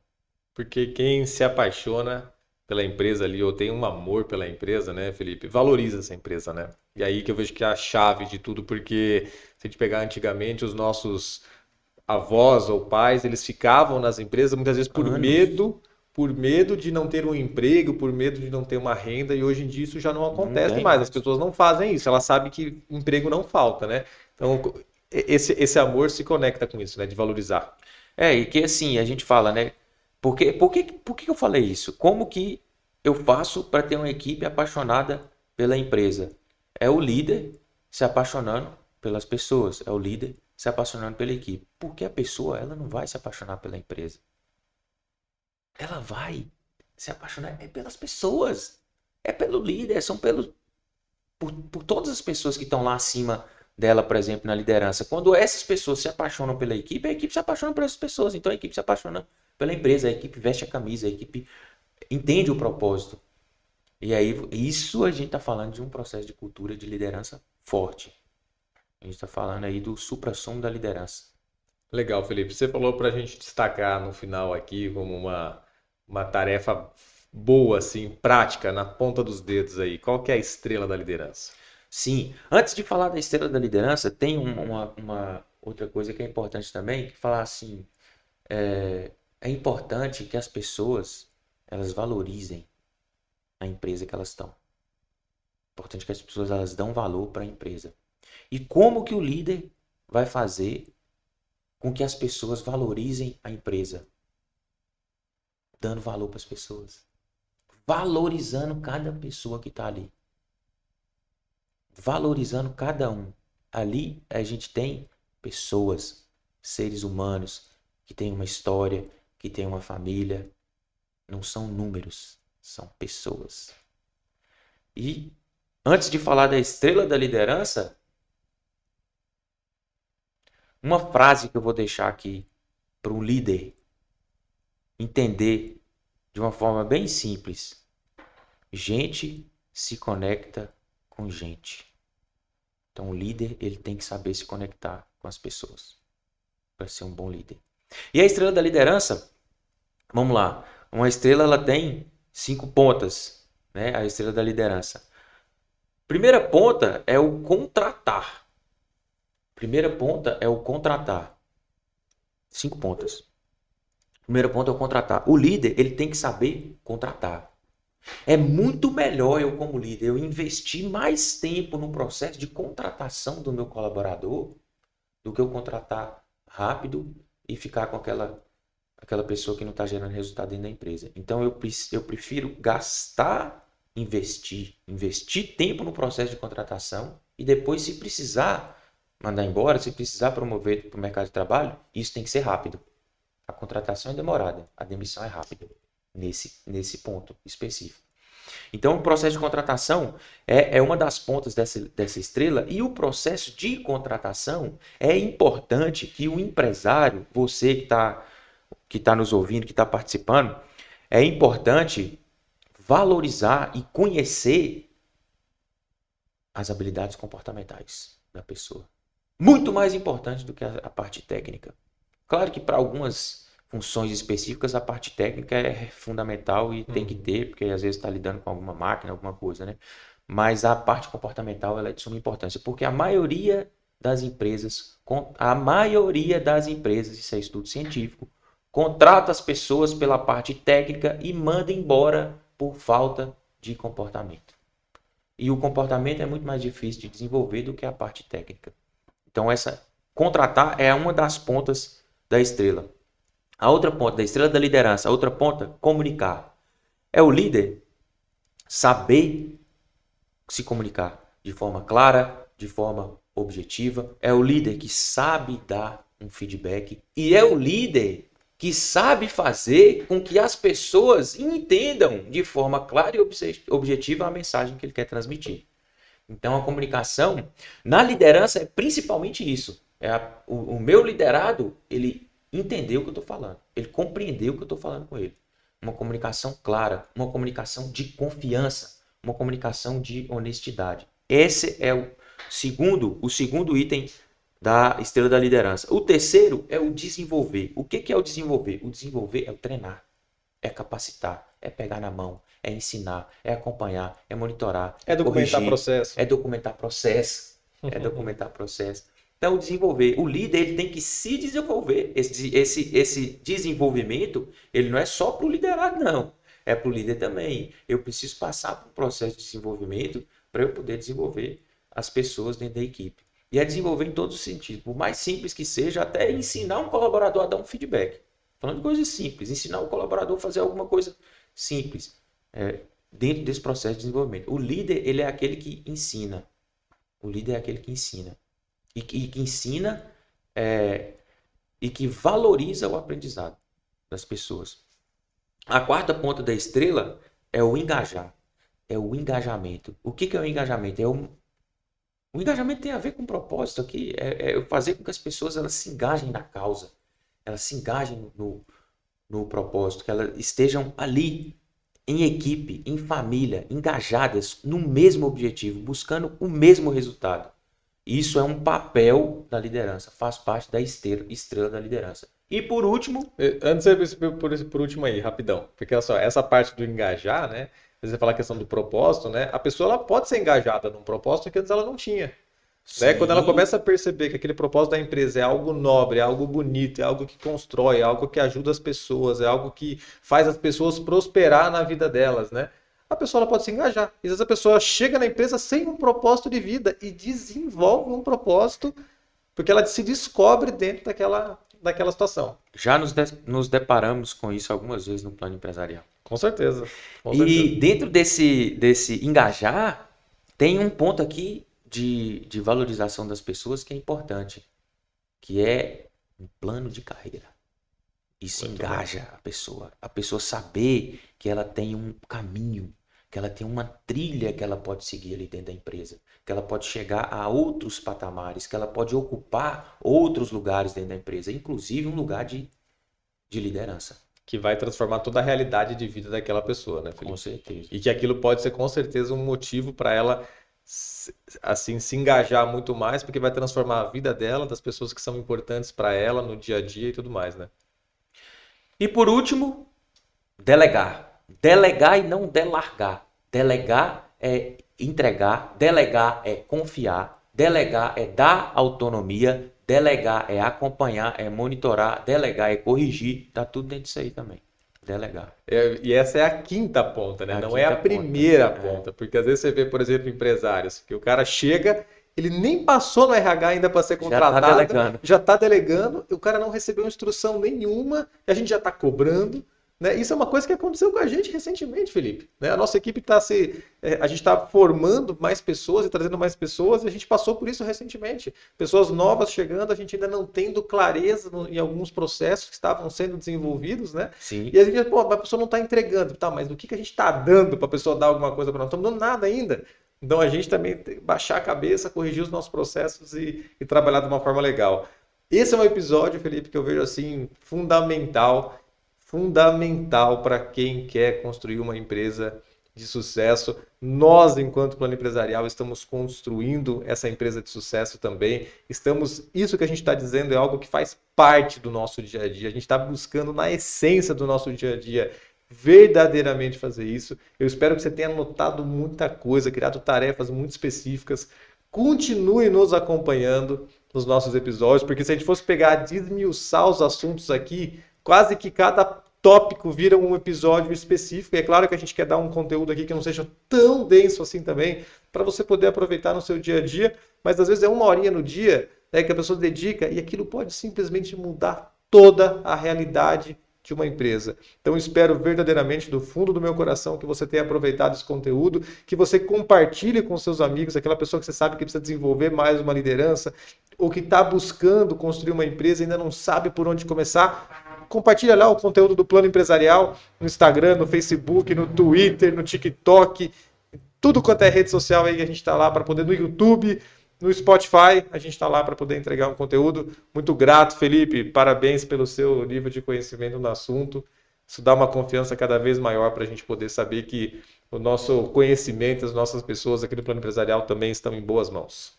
Porque quem se apaixona pela empresa ali, ou tem um amor pela empresa, né, Felipe, valoriza essa empresa, né? E aí que eu vejo que é a chave de tudo, porque se a gente pegar antigamente, os nossos avós ou pais, eles ficavam nas empresas muitas vezes por medo de não ter um emprego, por medo de não ter uma renda, e hoje em dia isso já não acontece mais. As pessoas não fazem isso, elas sabem que emprego não falta, né? Então, esse amor se conecta com isso, né? De valorizar. E que assim, a gente fala, né? Por que eu falei isso? Como que eu faço para ter uma equipe apaixonada pela empresa? É o líder se apaixonando pelas pessoas, é o líder se apaixonando pela equipe. Porque a pessoa, ela não vai se apaixonar pela empresa. Ela vai se apaixonar pelas pessoas. É pelo líder, por todas as pessoas que estão lá acima dela, por exemplo, na liderança. Quando essas pessoas se apaixonam pela equipe, a equipe se apaixona por essas pessoas. Então a equipe se apaixona pela empresa, a equipe veste a camisa, a equipe entende o propósito. E aí, isso a gente está falando de um processo de cultura de liderança forte. A gente está falando aí do suprassumo da liderança. Legal, Felipe. Você falou para a gente destacar no final aqui como uma tarefa boa, assim, prática, na ponta dos dedos aí. Qual que é a estrela da liderança? Sim. Antes de falar da estrela da liderança, tem uma outra coisa que é importante também, que falar assim, é importante que as pessoas, elas valorizem a empresa que elas estão. É importante que as pessoas, elas dão valor para a empresa. E como que o líder vai fazer com que as pessoas valorizem a empresa? Dando valor para as pessoas. Valorizando cada pessoa que está ali. Valorizando cada um. Ali a gente tem pessoas, seres humanos, que têm uma história, que têm uma família. Não são números, são pessoas. E antes de falar da estrela da liderança, uma frase que eu vou deixar aqui para um líder entender de uma forma bem simples. Gente se conecta com gente. Então o líder, ele tem que saber se conectar com as pessoas para ser um bom líder. E a estrela da liderança, vamos lá. Uma estrela, ela tem 5 pontas, né? A estrela da liderança. Primeira ponta é o contratar. Primeira ponta é o contratar. 5 pontas. Primeira ponta é o contratar. O líder, ele tem que saber contratar. É muito melhor eu, como líder, eu investir mais tempo no processo de contratação do meu colaborador do que eu contratar rápido e ficar com aquela pessoa que não está gerando resultado dentro da empresa. Então, eu prefiro investir tempo no processo de contratação e depois, se precisar mandar embora, se precisar promover para o mercado de trabalho, isso tem que ser rápido. A contratação é demorada, a demissão é rápida, nesse ponto específico. Então, o processo de contratação é uma das pontas dessa estrela, e o processo de contratação é importante que o empresário, você que está nos ouvindo, que está participando, é importante valorizar e conhecer as habilidades comportamentais da pessoa. Muito mais importante do que a parte técnica. Claro que para algumas funções específicas a parte técnica é fundamental e tem que ter, porque às vezes está lidando com alguma máquina, alguma coisa, né? Mas a parte comportamental, ela é de suma importância, porque a maioria das empresas, isso é estudo científico, contrata as pessoas pela parte técnica e manda embora por falta de comportamento. E o comportamento é muito mais difícil de desenvolver do que a parte técnica. Então, contratar é uma das pontas da estrela. A outra ponta da estrela da liderança, a outra ponta, comunicar. É o líder saber se comunicar de forma clara, de forma objetiva. É o líder que sabe dar um feedback. E é o líder que sabe fazer com que as pessoas entendam de forma clara e objetiva a mensagem que ele quer transmitir. Então, a comunicação na liderança é principalmente isso. O meu liderado, ele entendeu o que eu estou falando. Ele compreendeu o que eu estou falando com ele. Uma comunicação clara, uma comunicação de confiança, uma comunicação de honestidade. Esse é o segundo item da estrela da liderança. O terceiro é o desenvolver. O que é o desenvolver? O desenvolver é o treinar, é capacitar, é pegar na mão, é ensinar, é acompanhar, é monitorar, é documentar corrigir, processo. É documentar processo. É documentar processo. Então, desenvolver. O líder ele tem que se desenvolver. Esse desenvolvimento, ele não é só para o liderado, não. É para o líder também. Eu preciso passar por um processo de desenvolvimento para eu poder desenvolver as pessoas dentro da equipe. E é desenvolver em todos os sentidos. Por mais simples que seja, até ensinar um colaborador a dar um feedback. Falando de coisas simples. Ensinar o colaborador a fazer alguma coisa simples dentro desse processo de desenvolvimento. O líder, ele é aquele que ensina. O líder é aquele que ensina. E que ensina e que valoriza o aprendizado das pessoas. A quarta ponta da estrela é o engajar. É o engajamento. O que é o engajamento? O engajamento tem a ver com o propósito aqui. É fazer com que as pessoas elas se engajem na causa. Elas se engajem no propósito. Que elas estejam ali em equipe, em família, engajadas no mesmo objetivo, buscando o mesmo resultado. Isso é um papel da liderança, faz parte da estrela da liderança. E por último... Antes de você por último aí, rapidão, porque olha só, essa parte do engajar, né? Você falar a questão do propósito, né? A pessoa ela pode ser engajada num propósito que antes ela não tinha. Né? Quando ela começa a perceber que aquele propósito da empresa é algo nobre, é algo bonito, é algo que constrói, é algo que ajuda as pessoas, é algo que faz as pessoas prosperar na vida delas, né? A pessoa ela pode se engajar. Às vezes a pessoa chega na empresa sem um propósito de vida e desenvolve um propósito porque ela se descobre dentro daquela situação. Já nos deparamos com isso algumas vezes no plano empresarial. Com certeza. E dentro desse engajar, tem um ponto aqui de valorização das pessoas que é importante, que é um plano de carreira. Isso engaja a pessoa. A pessoa saber que ela tem um caminho, que ela tem uma trilha que ela pode seguir ali dentro da empresa, que ela pode chegar a outros patamares, que ela pode ocupar outros lugares dentro da empresa, inclusive um lugar de liderança. Que vai transformar toda a realidade de vida daquela pessoa, né, Felipe? Com certeza. E que aquilo pode ser com certeza um motivo para ela assim se engajar muito mais, porque vai transformar a vida dela, das pessoas que são importantes para ela no dia a dia e tudo mais, né? E por último, delegar. Delegar e não delargar. Delegar é entregar, delegar é confiar, delegar é dar autonomia, delegar é acompanhar, é monitorar, delegar é corrigir, tá tudo dentro disso aí também. Delegar. E essa é a quinta ponta, né? Não é a primeira ponta. Porque às vezes você vê, por exemplo, empresários, que o cara chega, ele nem passou no RH ainda para ser contratado, já está delegando, o cara não recebeu instrução nenhuma, e a gente já está cobrando. Né? Isso é uma coisa que aconteceu com a gente recentemente, Felipe. Né? A nossa equipe está a gente está formando mais pessoas e trazendo mais pessoas, e a gente passou por isso recentemente. Pessoas novas chegando, a gente ainda não tendo clareza em alguns processos que estavam sendo desenvolvidos, né? Sim. E a gente, pô, a pessoa não está entregando, tá? Mas o que a gente está dando para a pessoa dar alguma coisa para nós? Não estamos dando nada ainda. Então a gente também tem que baixar a cabeça, corrigir os nossos processos e trabalhar de uma forma legal. Esse é um episódio, Felipe, que eu vejo assim fundamental para quem quer construir uma empresa de sucesso. Nós, enquanto plano empresarial, estamos construindo essa empresa de sucesso também. Isso que a gente está dizendo é algo que faz parte do nosso dia a dia. A gente está buscando na essência do nosso dia a dia verdadeiramente fazer isso. Eu espero que você tenha anotado muita coisa, criado tarefas muito específicas. Continue nos acompanhando nos nossos episódios, porque se a gente fosse pegar, desmiuçar os assuntos aqui, quase que cada tópico vira um episódio específico. E é claro que a gente quer dar um conteúdo aqui que não seja tão denso assim também, para você poder aproveitar no seu dia a dia. Mas às vezes é uma horinha no dia, né, que a pessoa dedica e aquilo pode simplesmente mudar toda a realidade de uma empresa. Então espero verdadeiramente do fundo do meu coração que você tenha aproveitado esse conteúdo, que você compartilhe com seus amigos, aquela pessoa que você sabe que precisa desenvolver mais uma liderança, ou que está buscando construir uma empresa e ainda não sabe por onde começar. compartilha lá o conteúdo do Plano Empresarial no Instagram, no Facebook, no Twitter, no TikTok, tudo quanto é rede social aí, a gente está lá para poder, no YouTube, no Spotify, a gente está lá para poder entregar um conteúdo. Muito grato, Felipe, parabéns pelo seu nível de conhecimento no assunto. Isso dá uma confiança cada vez maior para a gente poder saber que o nosso conhecimento, as nossas pessoas aqui do Plano Empresarial também estão em boas mãos.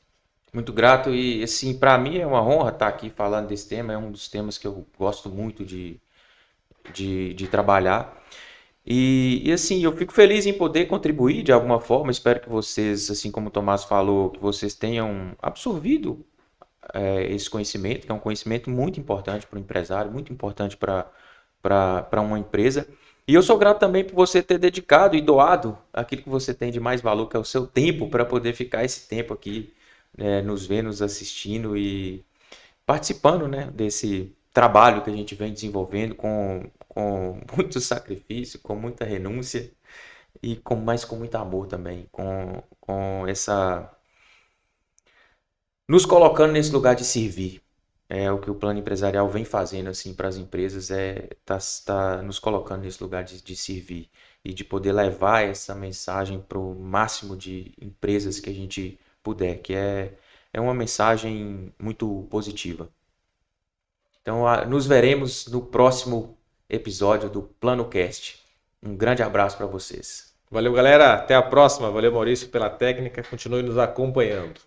Muito grato e, assim, para mim é uma honra estar aqui falando desse tema, é um dos temas que eu gosto muito de trabalhar. E assim, eu fico feliz em poder contribuir de alguma forma, espero que vocês, assim como o Tomás falou, que vocês tenham absorvido esse conhecimento, que é um conhecimento muito importante para o empresário, muito importante para uma empresa. E eu sou grato também por você ter dedicado e doado aquilo que você tem de mais valor, que é o seu tempo, para poder ficar esse tempo aqui, nos vendo, nos assistindo e participando, né, desse trabalho que a gente vem desenvolvendo com muito sacrifício, com muita renúncia e mas com muito amor também, com essa... nos colocando nesse lugar de servir. É o que o Plano Empresarial vem fazendo assim para as empresas, tá nos colocando nesse lugar de servir e de poder levar essa mensagem para o máximo de empresas que a gente puder, que é uma mensagem muito positiva. Então, nos veremos no próximo episódio do Plano Cast. Um grande abraço para vocês. Valeu, galera. Até a próxima. Valeu, Maurício, pela técnica. Continue nos acompanhando.